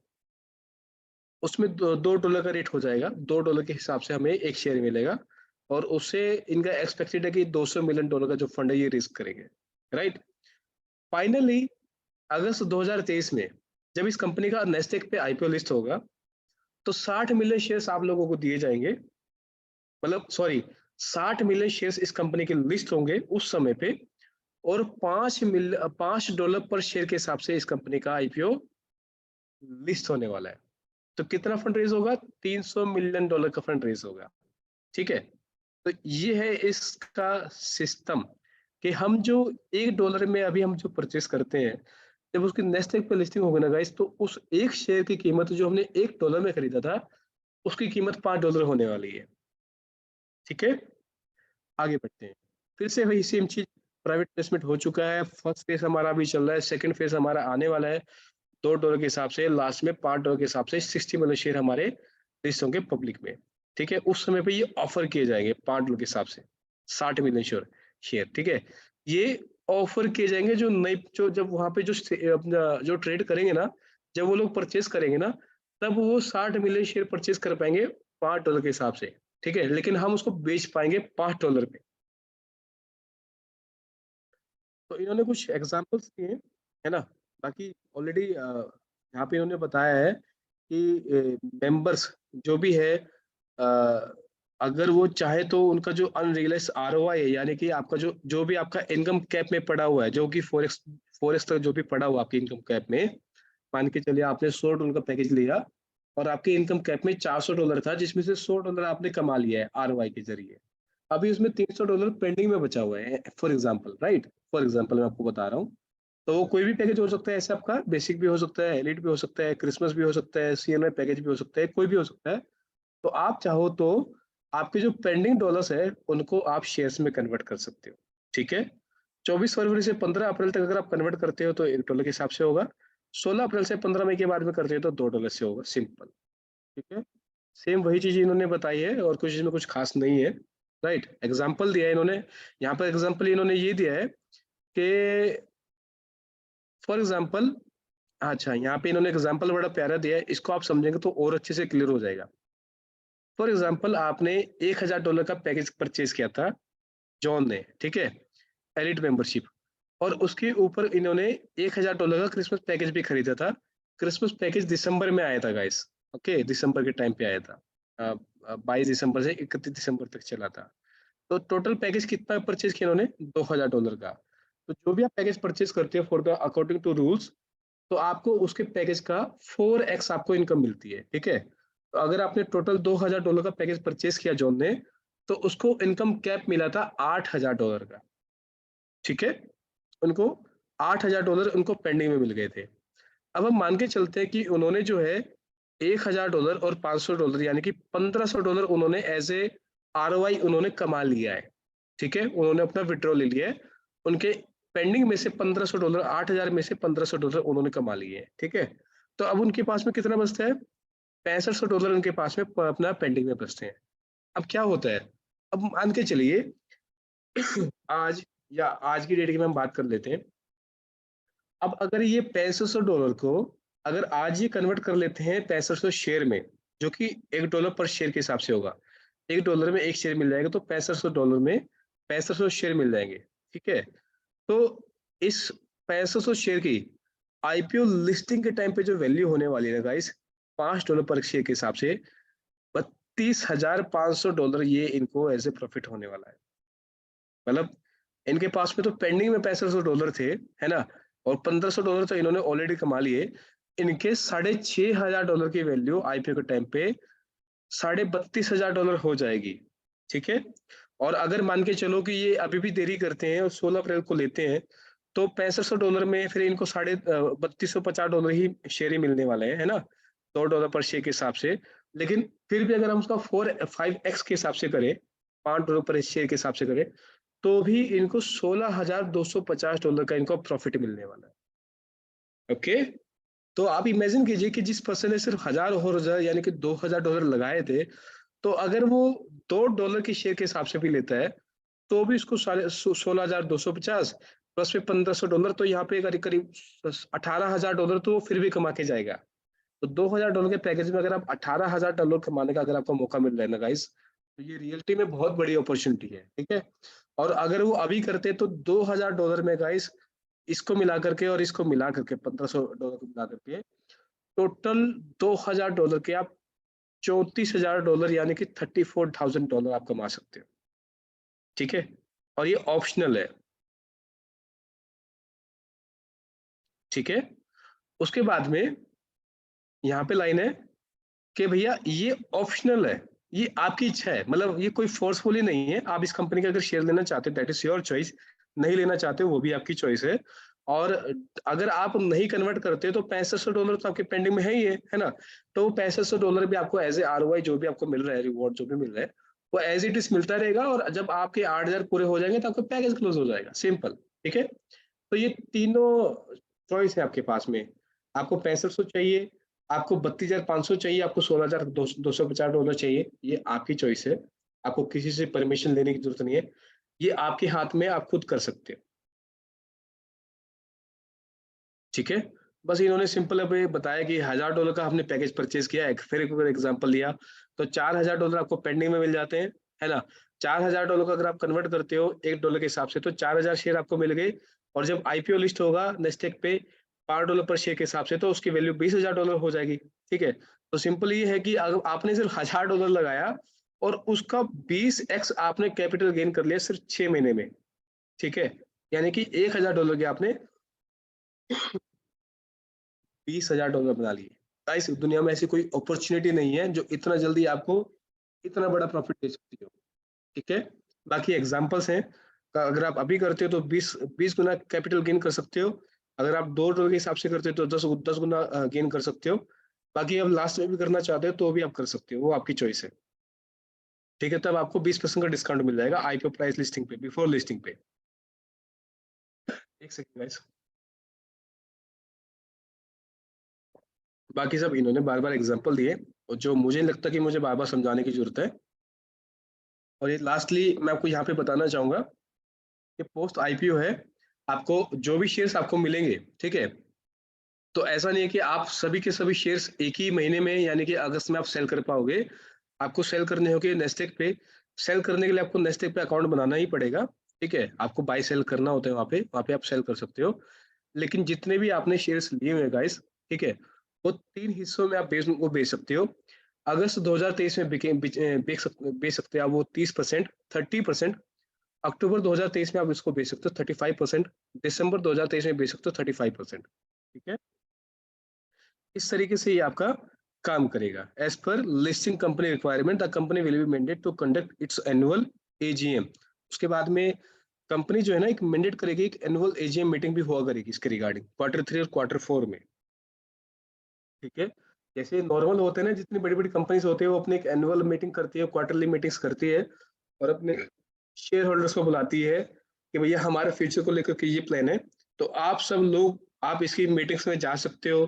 उसमें $2 का रेट हो जाएगा। $2 के हिसाब से हमें एक शेयर मिलेगा, और उससे इनका एक्सपेक्टेड है कि $200 मिलियन का जो फंड है ये रेज करेंगे, राइट। फाइनली अगस्त 2023 में जब इस कंपनी का नेस्टेक पे आईपीओ लिस्ट होगा, तो 60 मिलियन शेयर्स आप लोगों को दिए जाएंगे, मतलब सॉरी 60 मिलियन शेयर्स इस कंपनी के लिस्ट होंगे उस समय पे, और $5 पर शेयर के हिसाब से इस कंपनी का आईपीओ लिस्ट होने वाला है। तो कितना फंड रेज होगा? $300 मिलियन का फंड रेज होगा, ठीक है। तो ये है इसका सिस्टम, कि हम जो $1 में अभी हम जो परचेस करते हैं, जब उसकी नेस्टेक पे लिस्टिंग होगी ना गाइस, तो उस एक शेयर की कीमत जो हमने $1 में खरीदा था, उसकी कीमत $5 होने वाली है, ठीक है। आगे बढ़ते हैं। फिर से वही सेम चीज, प्राइवेट प्लेसमेंट हो चुका है, फर्स्ट फेज हमारा अभी चल रहा है, सेकंड फेज हमारा आने वाला है। $2 के हिसाब से, लास्ट में $5 के हिसाब से 60 मिलियन शेयर हमारे लिस्ट होंगे पब्लिक में, ठीक है। उस समय पे ये ऑफर किए जाएंगे $5 के हिसाब से 60 मिलियन शेयर, ठीक है। ये ऑफर किए जाएंगे जो नई, जो जब वहां पे अपना जो ट्रेड करेंगे ना, जब वो लोग परचेस करेंगे ना, तब वो 60 मिलियन शेयर परचेस कर पाएंगे $5 के हिसाब से, ठीक है। लेकिन हम उसको बेच पाएंगे $5 पे। तो इन्होंने कुछ एग्जांपल्स दिए, है ना। बाकी ऑलरेडी यहाँ पे इन्होंने बताया है कि मेंबर्स जो भी है, अगर वो चाहे तो उनका जो अनरियलाइज आरओआई है, यानी कि आपका जो जो भी आपका इनकम कैप में पड़ा हुआ है, जो कि फोरेक्स तक जो भी पड़ा हुआ आपकी इनकम कैप में, मान के चलिए आपने $100 का पैकेज लिया, और आपके इनकम कैप में $400 था, जिसमें से $100 आपने कमा लिया है आरओआई के जरिए। अभी उसमें $300 पेंडिंग में बचा हुआ है, for example, right. For example मैं आपको बता रहा हूँ। तो वो कोई भी पैकेज हो सकता है ऐसे, आपका बेसिक भी हो सकता है, एलिट भी हो सकता है, क्रिसमस भी हो सकता है, सीएनआई पैकेज भी हो सकता है, कोई भी हो सकता है। तो आप चाहो तो आपके जो पेंडिंग डॉलर्स है उनको आप शेयर्स में कन्वर्ट कर सकते हो, ठीक है। 24 फरवरी से 15 अप्रैल तक अगर आप कन्वर्ट करते हो तो $1 के हिसाब से होगा। 16 अप्रैल से 15 मई के बाद में करते हो तो $2 से होगा, सिंपल, ठीक है। सेम वही चीज इन्होंने बताई है, और कुछ इसमें कुछ खास नहीं है, राइट। एग्जाम्पल दिया है इन्होंने, यहाँ पर एग्जाम्पल इन्होंने ये दिया है कि फॉर एग्जाम्पल, अच्छा यहाँ पे इन्होंने एग्जाम्पल बड़ा प्यारा दिया है, इसको आप समझेंगे तो और अच्छे से क्लियर हो जाएगा। फॉर एग्जाम्पल आपने $1000 का पैकेज परचेज किया था जॉन ने, ठीक है, एलिट मेंबरशिप, और उसके ऊपर इन्होंने $1000 का क्रिसमस पैकेज भी खरीदा था। क्रिसमस पैकेज दिसंबर में आया था गाइस, ओके, दिसंबर के टाइम पे आया था। 22 दिसंबर से 31 दिसंबर तक चला था। तो टोटल पैकेज कितना परचेज किया उन्होंने? $2000 का। तो जो भी आप पैकेज परचेज करते हो for the according to rules, तो आपको उसके पैकेज का 4x आपको इनकम मिलती है, ठीक है। तो अगर आपने टोटल $2000 का पैकेज परचेज किया जॉन ने, तो उसको इनकम कैप मिला था $8000 का, ठीक है। उनको $8000 उनको पेंडिंग में मिल गए थे। अब हम मान के चलते हैं कि उन्होंने जो है $1000 और $500, यानी कि $1500 उन्होंने एज ए आरओआई उन्होंने कमा लिया है, ठीक है। उन्होंने अपना विड्रॉ ले लिया है, उनके पेंडिंग में से $1500, 8000 में से $1500 उन्होंने कमा लिए हैं, ठीक है। तो अब उनके पास में कितना बचता है? $6500 उनके पास में अपना पेंडिंग में बचते हैं। अब क्या होता है, अब मान के चलिए आज, या आज की डेट की हम बात कर लेते हैं। अब अगर ये $6500 को अगर आज ये कन्वर्ट कर लेते हैं 6500 शेयर में, जो कि $1 पर शेयर के हिसाब से होगा, $1 में एक शेयर मिल जाएगा, तो $6500 में 6500 शेयर मिल जाएंगे, ठीक है। तो इस 6500 शेयर की आईपीओ लिस्टिंग के टाइम पे जो वैल्यू होने वाली है गाइस, $5 पर शेयर के हिसाब से $32,500 ये इनको एज ए प्रॉफिट होने वाला है। मतलब इनके पास में तो पेंडिंग में $6500 थे, है ना, और $1500 तो इन्होंने ऑलरेडी कमा लिए। इनके $6500 की वैल्यू आईपीओ के टाइम पे $32,500 हो जाएगी, ठीक है। और अगर मान के चलो कि ये अभी भी देरी करते हैं और 16 अप्रैल को लेते हैं, तो $6500 में फिर इनको $3250 ही शेयर ही मिलने वाले हैं, है ना, $2 पर शेयर के हिसाब से। लेकिन फिर भी अगर हम उसका 5x के हिसाब से करें, $5 पर शेयर के हिसाब से करें, तो भी इनको $16,250 का इनको प्रॉफिट मिलने वाला है, ओके। तो आप इमेजिन कीजिए कि जिस पर्सन ने सिर्फ $1000 यानी कि $2000 लगाए थे, तो अगर वो $2 की शेयर के हिसाब से भी लेता है, तो भी उसको 16,250 प्लस में $1500, तो यहाँ पे करीब करीब $18,000 तो वो फिर भी कमा के जाएगा। तो $2000 के पैकेज में अगर आप $18,000 कमाने का अगर आपको मौका मिल रहा है ना गाइस, तो ये रियलिटी में बहुत बड़ी अपॉर्चुनिटी है, ठीक है। और अगर वो अभी करते तो $2000 में गाइस, इसको मिला करके और इसको मिला करके $1500 को मिला करके टोटल $2000 के आप $34,000 यानी कि $34,000 आप कमा सकते हो, ठीक है। और ये ऑप्शनल है, ठीक है। उसके बाद में यहाँ पे लाइन है कि भैया ये ऑप्शनल है, ये आपकी इच्छा है, मतलब ये कोई फोर्सफुली नहीं है। आप इस कंपनी का अगर शेयर लेना चाहते हो दैट इज योर चॉइस, नहीं लेना चाहते हो वो भी आपकी चॉइस है। और अगर आप नहीं कन्वर्ट करते तो $6500 तो आपके पेंडिंग में है ना। तो वो $6500 भी आपको एज ए ROI जो भी आपको मिल रहा है, रिवॉर्ड जो भी मिल रहा है, वो एज इट इज मिलता रहेगा। और जब आपके 8000 पूरे हो जाएंगे तो आपका पैकेज क्लोज हो जाएगा, सिंपल, ठीक है। तो ये तीनों चॉइस है आपके पास में। आपको 6500 चाहिए, आपको 32,500 चाहिए, आपको $16,250 चाहिए, ये आपकी चॉइस है। आपको किसी से परमिशन लेने की जरूरत नहीं है, ये आपके हाथ में, आप खुद कर सकते हो, ठीक है। बस इन्होंने सिंपल अभी बताया कि $1000 का हमने पैकेज परचेज किया है, फिर एक एग्जांपल लिया, तो $4000 आपको पेंडिंग में मिल जाते हैं, है ना। $4000 का अगर आप कन्वर्ट करते हो $1 के हिसाब से तो 4000 शेयर आपको मिल गए। और जब IPO लिस्ट होगा नेस्टेक पे $5 पर शेयर के हिसाब से, तो उसकी वैल्यू $20,000 हो जाएगी, ठीक है। तो सिंपल ये है कि अगर आपने सिर्फ $1000 लगाया और उसका 20x आपने कैपिटल गेन कर लिया सिर्फ 6 महीने में, ठीक है। यानी कि $1000 के आपने $20,000 बना लिए। गाइस दुनिया में ऐसी कोई अपॉर्चुनिटी नहीं है जो इतना जल्दी आपको इतना बड़ा प्रॉफिट दे सकती हो, ठीक है। बाकी एग्जांपल्स हैं, अगर आप अभी करते हो तो 20 गुना कैपिटल गेन कर सकते हो। अगर आप $2 के हिसाब से करते हो तो 10 गुना गेन कर सकते हो। बाकी अब लास्ट में भी करना चाहते हो तो भी आप कर सकते हो, वो आपकी चॉइस है, ठीक है। तब आपको 20% का डिस्काउंट मिल जाएगा IPO प्राइस लिस्टिंग पे, बिफोर लिस्टिंग पे। एक सेकंड गाइस, बाकी सब इन्होंने बार बार एग्जांपल दिए और जो मुझे नहीं लगता कि मुझे बार बार समझाने की जरूरत है। और ये लास्टली मैं आपको यहाँ पे बताना चाहूंगा कि पोस्ट IPO है, आपको जो भी शेयर्स आपको मिलेंगे, ठीक है। तो ऐसा नहीं है कि आप सभी के सभी शेयर्स एक ही महीने में यानी कि अगस्त में आप सेल कर पाओगे। आपको सेल करने होंगे नेस्टेक पे। सेल करने के लिए आपको नेस्टेक पे अकाउंट बनाना ही पड़ेगा, ठीक है। आपको बाय सेल करना होता है, वहाँ पे आप सेल कर सकते हो। लेकिन जितने भी आपने शेयर्स लिए हुए गाइस, ठीक है, वो 3 हिस्सों में आप बेच सकते हो। अगस्त 2023 में बेच सकते हैं आप वो 30%, 30%। अक्टूबर 2023 में आप इसको बेच सकते हो 35%। दिसंबर 2023 में बेच सकते हो 35%, ठीक है। इस तरीके से ये आपका काम करेगा। As per listing company requirement the company will be mandate to conduct its annual AGM। उसके बाद में कंपनी जो है ना एक मैंडेट करेगी, एक एनुअल AGM मीटिंग भी हुआ करेगी इसके रिगार्डिंग Q3 और Q4 में, ठीक है। जैसे नॉर्मल होते हैं ना, जितनी बड़ी बड़ी कंपनीज होती है वो अपनी एक एनुअल मीटिंग करती है, क्वार्टरली मीटिंग्स करती है और अपने शेयर होल्डर्स को बुलाती है कि भैया हमारे फ्यूचर को लेकर के ये प्लान है। तो आप सब लोग आप इसकी मीटिंग्स में जा सकते हो,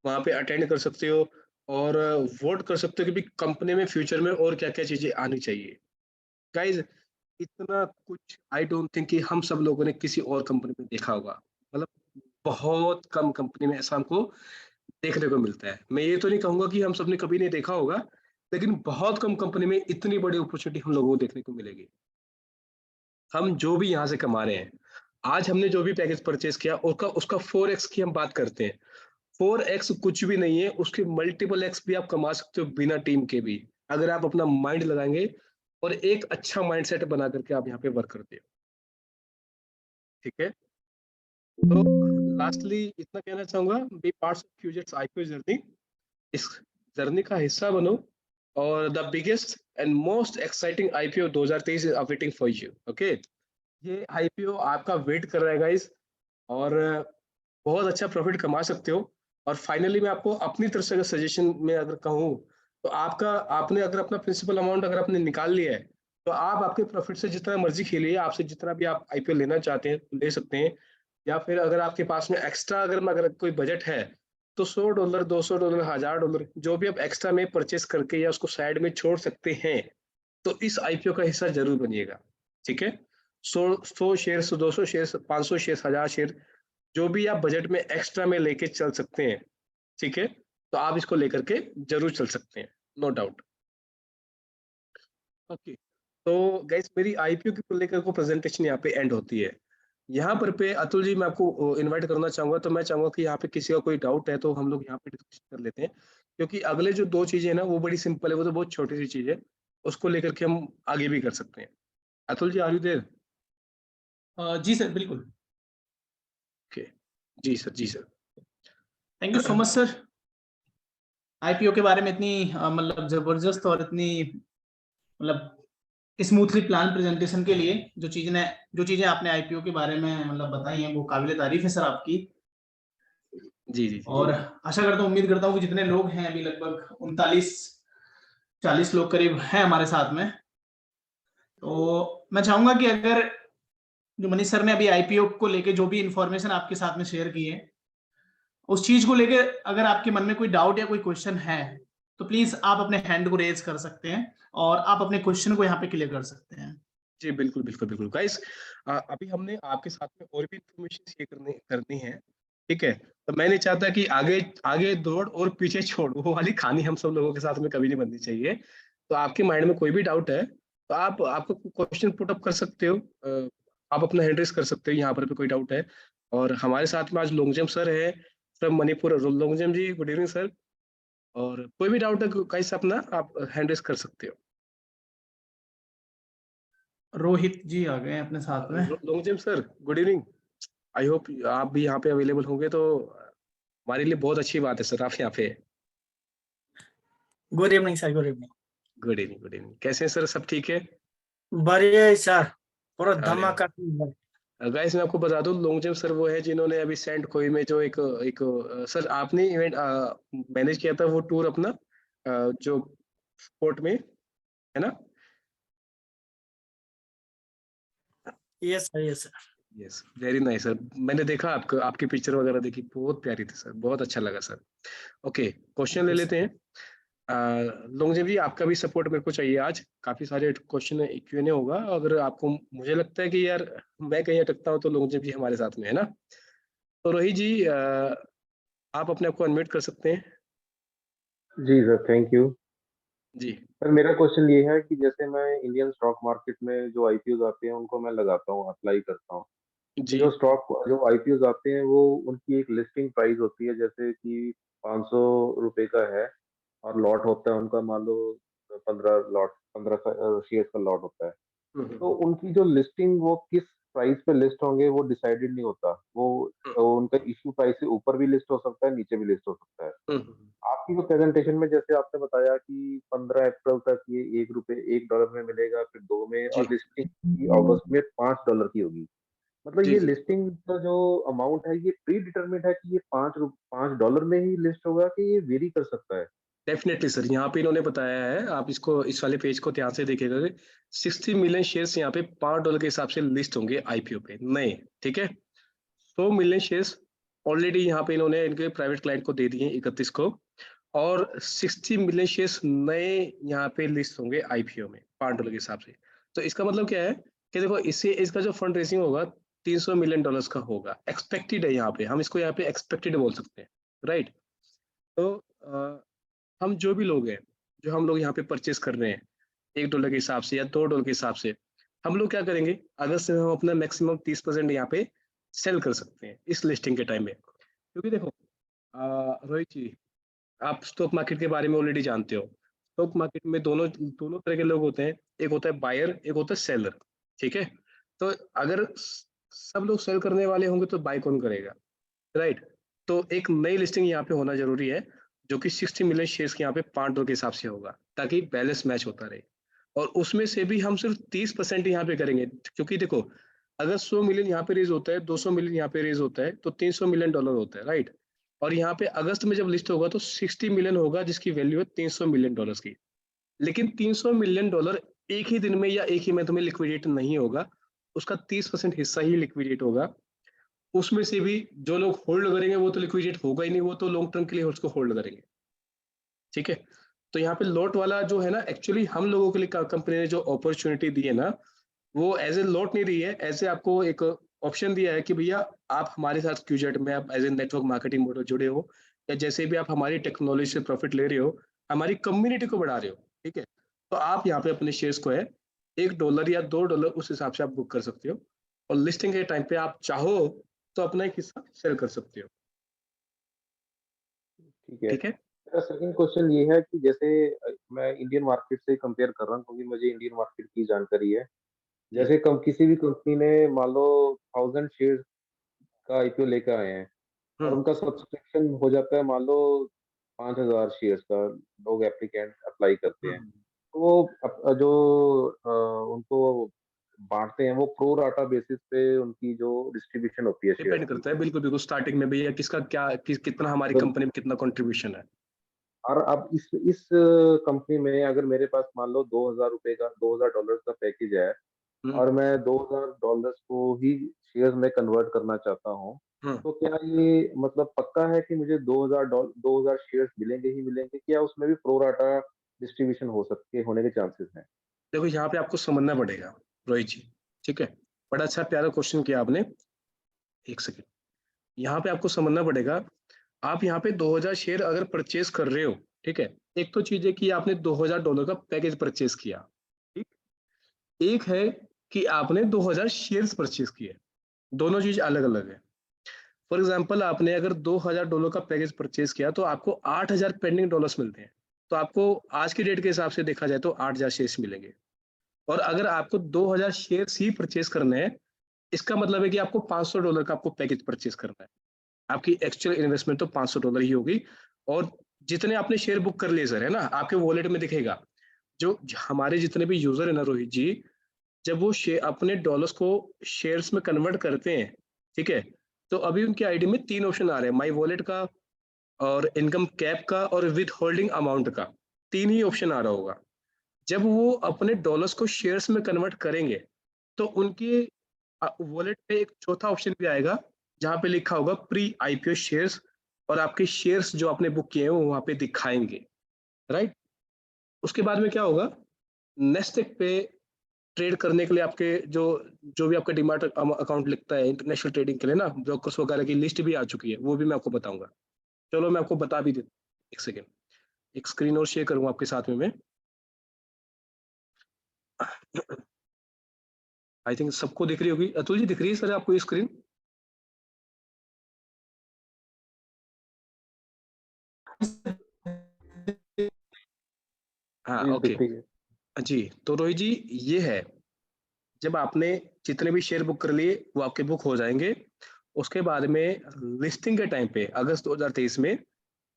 वहां पे अटेंड कर सकते हो और वोट कर सकते हो कि भी कंपनी में फ्यूचर में और क्या क्या चीजें आनी चाहिए। गाइज इतना कुछ आई डोंट थिंक कि हम सब लोगों ने किसी और कंपनी में देखा होगा, मतलब बहुत कम कंपनी में ऐसा हमको देखने को मिलता है। मैं ये तो नहीं कहूंगा कि हम सबने कभी नहीं देखा होगा, लेकिन बहुत कम कंपनी में इतनी बड़ी अपॉर्चुनिटी हम लोगों को देखने को मिलेगी। हम जो भी यहाँ से कमा रहे हैं, आज हमने जो भी पैकेज परचेज किया उसका उसका 4x की हम बात करते हैं। 4x कुछ भी नहीं है, उसके मल्टीपल एक्स भी आप कमा सकते हो बिना टीम के भी, अगर आप अपना माइंड लगाएंगे और एक अच्छा माइंड सेट बना करके आप यहाँ पे वर्क करते हो, ठीक है। तो लास्टली इतना कहना चाहूंगा, be parts of Qjet's IPO journey. इस जर्नी का हिस्सा बनो और the biggest and most exciting IPO 2023 is awaiting for you, okay. ये IPO आपका वेट कर रहा है गाइस, और बहुत अच्छा प्रॉफिट कमा सकते हो। और फाइनली मैं आपको अपनी तरफ से अगर सजेशन में अगर कहूँ, तो आपका आपने अगर अपना प्रिंसिपल अमाउंट अगर आपने निकाल लिया है, तो आप आपके प्रॉफिट से जितना मर्जी खेलिए, आपसे जितना भी आप IPO लेना चाहते हैं ले सकते हैं। या फिर अगर आपके पास में एक्स्ट्रा अगर कोई बजट है, तो $100, $200, $1000 जो भी आप एक्स्ट्रा में परचेस करके या उसको साइड में छोड़ सकते हैं, तो इस आईपीओ का हिस्सा जरूर बनिएगा। ठीक है, 100 शेयर, 200 शेयर, 500 शेयर, 1000 शेयर, जो भी आप बजट में एक्स्ट्रा में लेके चल सकते हैं, ठीक है, तो आप इसको लेकर के जरूर चल सकते हैं, नो डाउट। ओके, तो गाइस मेरी आईपीओ को लेकर को प्रेजेंटेशन यहाँ पे एंड होती है। यहाँ पर पे अतुल जी, मैं आपको इनवाइट करना चाहूंगा, तो मैं चाहूंगा कि यहाँ पे किसी का कोई डाउट है तो हम लोग यहाँ पे डिस्कशन कर लेते हैं, क्योंकि अगले जो 2 चीजें हैं ना वो बड़ी सिंपल है, वो तो बहुत छोटी सी चीज है, उसको लेकर के हम आगे भी कर सकते हैं। Atul ji, are you there? Ji sir, बिल्कुल। Okay, ji sir, ji sir. Thank you so much sir, IPO के बारे में इतनी मतलब जबरदस्त और इतनी मतलब स्मूथली प्लान प्रेजेंटेशन के लिए। जो चीजें आपने आईपीओ के बारे में मतलब बताई हैं वो काबिले तारीफ है सर आपकी। जी जी जी। और आशा करता हूँ, उम्मीद करता हूँ कि जितने लोग हैं अभी लगभग 39-40 लोग करीब हैं हमारे साथ में, तो मैं चाहूंगा कि अगर जो मनीष सर ने अभी आईपीओ को लेके जो भी इंफॉर्मेशन आपके साथ में शेयर की है, उस चीज को लेके अगर आपके मन में कोई डाउट या कोई क्वेश्चन है तो प्लीज आप अपने हैंड को रेज कर सकते हैं और आप अपने क्वेश्चन को यहाँ पे क्लियर कर सकते हैं। जी बिल्कुल बिल्कुल बिल्कुल गाइस, अभी हमने आपके साथ में और भी इंफॉर्मेशन शेयर करनी है, ठीक है, तो मैं नहीं चाहता कि आगे आगे दौड़ और पीछे छोड़, वो वाली कहानी हम सब लोगों के साथ में कभी नहीं बननी चाहिए। तो आपके माइंड में कोई भी डाउट है तो आप आपको क्वेश्चन पुट अप कर सकते हो, आप अपना हैंड रेस कर सकते हो यहाँ पर भी कोई डाउट है। और हमारे साथ में आज लोंगजेम सर है from Manipur. Longjem ji, good evening sir. और कोई भी डाउट है गाइस, अपना आप हैंड रेस कर सकते हो। रोहित जी आ गए अपने साथ में। Longjem sir, good evening. I hope आप भी यहाँ पे अवेलेबल होंगे, तो हमारे लिए बहुत अच्छी बात है सर, आप यहाँ पे। Good evening sir, good evening. Good evening, good evening. कैसे हैं सर, सब ठीक है? बढ़िया है सर, पूरा अरे धमाका। गाइस, मैं आपको बता दूं, लोंगजेम सर वो है जिन्होंने अभी सेंट खोई में जो एक एक सर आपने इवेंट मैनेज किया था, वो टूर अपना जो स्पोर्ट में, है ना? Yes sir, yes sir. Yes, very nice sir. मैंने देखा आपको, आपकी पिक्चर वगैरह देखी, बहुत प्यारी थी सर, बहुत अच्छा लगा सर। ओके, क्वेश्चन ले लेते हैं। लोंगजेम जी, आपका भी सपोर्ट मेरे को चाहिए आज। काफी सारे क्वेश्चन Q&A होगा, अगर आपको मुझे लगता है कि यार मैं कहीं अटकता हूँ तो लोंगजेम जी हमारे साथ में है ना। तो रोहित जी, आप अपने आप को अनम्यूट कर सकते हैं। Ji sir, thank you. Ji sir, मेरा क्वेश्चन ये है कि जैसे मैं इंडियन स्टॉक मार्केट में जो आईपीओज आते हैं उनको मैं लगाता हूँ, अप्लाई करता हूँ, तो जी जो आईपीओज आते हैं वो उनकी एक लिस्टिंग प्राइस होती है, जैसे कि 500 रुपए का है और लॉट होता है उनका, मान लो 15 शेयर का लॉट होता है। तो उनकी जो लिस्टिंग, वो किस प्राइस पे लिस्ट होंगे वो डिसाइडेड नहीं होता। वो उनका इश्यू प्राइस से ऊपर भी लिस्ट हो सकता है, नीचे भी लिस्ट हो सकता है। आपकी जो प्रेजेंटेशन में जैसे आपने बताया कि 15 अप्रैल तक ये $1 में मिलेगा, फिर 2 में, जी और लिस्टिंग अगस्त में $5 की होगी। मतलब जी ये जी लिस्टिंग का जो अमाउंट है ये प्री डिटरमिन्ड है कि ये $5 में ही लिस्ट होगा, कि ये वेरी कर सकता है? डेफिनेटली सर, यहाँ पे इन्होंने बताया है, आप इसको इस वाले पेज को ध्यान से देखिएगा, 60 मिलियन शेयर्स यहाँ पे $5 के हिसाब से लिस्ट होंगे आईपीओ पे नए, ठीक है। 100 मिलियन शेयर्स ऑलरेडी यहाँ पे इन्होंने इनके प्राइवेट क्लाइंट को दे दिए 31 को, और 60 मिलियन शेयर्स नए यहाँ पे लिस्ट होंगे आईपीओ में $5 के हिसाब से। तो इसका मतलब क्या है कि देखो, इससे इसका जो फंड रेसिंग होगा $300 मिलियन का होगा, एक्सपेक्टेड है यहाँ पे, हम इसको यहाँ पे एक्सपेक्टेड बोल सकते हैं, राइट। तो हम जो भी लोग हैं, जो हम लोग यहाँ पे परचेस कर रहे हैं $1 के हिसाब से या $2 के हिसाब से, हम लोग क्या करेंगे, अगर से हम अपना मैक्सिमम 30% यहाँ पे सेल कर सकते हैं इस लिस्टिंग के टाइम में। क्योंकि देखो रोहित जी, आप स्टॉक मार्केट के बारे में ऑलरेडी जानते हो। स्टॉक मार्केट में दोनों दोनों तरह के लोग होते हैं, एक होता है बायर, एक होता है सेलर, ठीक है। तो अगर सब लोग सेल करने वाले होंगे तो बाय कौन करेगा, राइट। तो एक नई लिस्टिंग यहाँ पे होना जरूरी है, जो कि 60 मिलियन शेयर्स के यहाँ पे $5 के हिसाब से होगा, ताकि बैलेंस मैच होता रहे। और उसमें से भी हम सिर्फ 30% यहाँ पे करेंगे, क्योंकि देखो, अगर 100 मिलियन यहाँ पे रेज होता है, 200 मिलियन यहाँ पे रेज होता है, तो $300 मिलियन होता है, राइट। और यहाँ पे अगस्त में जब लिस्ट होगा तो 60 मिलियन होगा, जिसकी वैल्यू है $300 मिलियन की। लेकिन $300 मिलियन एक ही दिन में या एक ही मंथ में लिक्विडेट नहीं होगा, उसका 30% हिस्सा ही लिक्विडेट होगा। उसमें से भी जो लोग होल्ड करेंगे वो तो लिक्विडेट होगा ही नहीं, वो तो लॉन्ग टर्म के लिए उसको होल्ड करेंगे। ठीक है, तो यहाँ पे लॉट वाला जो है ना, एक्चुअली हम लोगों के लिए कंपनी ने जो अपॉर्चुनिटी दी है ना, वो एज ए लॉट नहीं दी है, ऐसे आपको एक ऑप्शन दिया है कि भैया आप हमारे साथ क्यूजेट में आप as a network marketing model जुड़े हो, या जैसे भी आप हमारी टेक्नोलॉजी से प्रॉफिट ले रहे हो, हमारी कम्युनिटी को बढ़ा रहे हो। ठीक है, तो आप यहाँ पे अपने शेयर्स को है $1 या $2 उस हिसाब से आप बुक कर सकते हो, और लिस्टिंग के टाइम पे आप चाहो तो अपना एक हिस्सा सेल कर सकते हो। ठीक है। ठीक है, मेरा सेकंड क्वेश्चन ये है कि जैसे मैं इंडियन मार्केट से कंपेयर कर रहा हूँ क्योंकि मुझे इंडियन मार्केट की जानकारी है। जैसे कम किसी भी कंपनी ने मान लो 1000 शेयर का आईपीओ लेकर आए हैं और उनका सब्सक्रिप्शन हो जाता है मान लो 5000 शेयर्स का, लोग एप्लीकेंट अप्लाई करते हैं, तो वो जो उनको बांटते हैं वो प्रो राटा बेसिस पे उनकी जो डिस्ट्रीब्यूशन होती है शेयर्स डिपेंड की। करता है, बिल्कुल बिल्कुल, स्टार्टिंग में भैया किसका क्या कितना हमारी बिल- कंपनी में कितना कंट्रीब्यूशन है। और अब इस कंपनी में अगर मेरे पास मान लो $2000 का $2000 का पैकेज है और मैं $2000 को ही शेयर्स में कन्वर्ट करना चाहता हूँ, हम्म। तो क्या ये मतलब पक्का है कि मुझे 2000 शेयर्स मिलेंगे ही मिलेंगे, क्या उसमें भी प्रो राटा डिस्ट्रीब्यूशन हो सकते होने के चांसेस हैं? देखो यहाँ पे आपको समझना पड़ेगा रोहित जी। ठीक है, बड़ा अच्छा प्यारा क्वेश्चन किया आपने। एक सेकेंड, यहाँ पे आपको समझना पड़ेगा, आप यहाँ पे 2000 शेयर अगर परचेज कर रहे हो, ठीक है, एक तो चीज है कि आपने $2000 का पैकेज परचेज किया, ठीक, एक है कि आपने 2000 शेयर्स परचेज किए, दोनों चीज अलग अलग है। फॉर एग्जाम्पल आपने अगर $2000 का पैकेज परचेज किया तो आपको 8000 पेंडिंग डॉलर्स मिलते हैं, तो आपको आज की डेट के हिसाब से देखा जाए तो 8000 शेयर्स मिलेंगे। और अगर आपको 2000 शेयर्स ही परचेज करने हैं, इसका मतलब है कि आपको $500 का आपको पैकेज परचेज करना है, आपकी एक्चुअल इन्वेस्टमेंट तो $500 ही होगी। और जितने आपने शेयर बुक कर लिए सर, है ना, आपके वॉलेट में दिखेगा। जो हमारे जितने भी यूजर है ना रोहित जी, जब वो अपने डॉलर्स को शेयर्स में कन्वर्ट करते हैं, ठीक है, तो अभी उनकी आईडी में 3 ऑप्शन आ रहे हैं, माई वॉलेट का, और इनकम कैप का, और विद होल्डिंग अमाउंट का। 3 ही ऑप्शन आ रहा होगा। जब वो अपने डॉलर्स को शेयर्स में कन्वर्ट करेंगे, तो उनके वॉलेट पे एक चौथा ऑप्शन भी आएगा, जहां पे लिखा होगा प्री आईपीओ शेयर्स, और आपके शेयर्स जो आपने बुक किए हैं वो वहां पे दिखाएंगे। राइट, उसके बाद में क्या होगा, नेस्टेक पे ट्रेड करने के लिए आपके जो जो भी आपका डिमार्ट अकाउंट लिखता है इंटरनेशनल ट्रेडिंग के लिए ना, ब्रोकर्स वगैरह की लिस्ट भी आ चुकी है, वो भी मैं आपको बताऊंगा। चलो मैं आपको बता भी देता हूँ, एक सेकेंड, एक स्क्रीन और शेयर करूंगा आपके साथ में मैं। आई थिंक सबको दिख रही होगी, अतुल जी दिख रही है सर आपको ये स्क्रीन? हाँ जी ओके। दिख रही है। जी, तो रोहित जी, ये है, जब आपने जितने भी शेयर बुक कर लिए वो आपके बुक हो जाएंगे। उसके बाद में लिस्टिंग के टाइम पे अगस्त 2023 में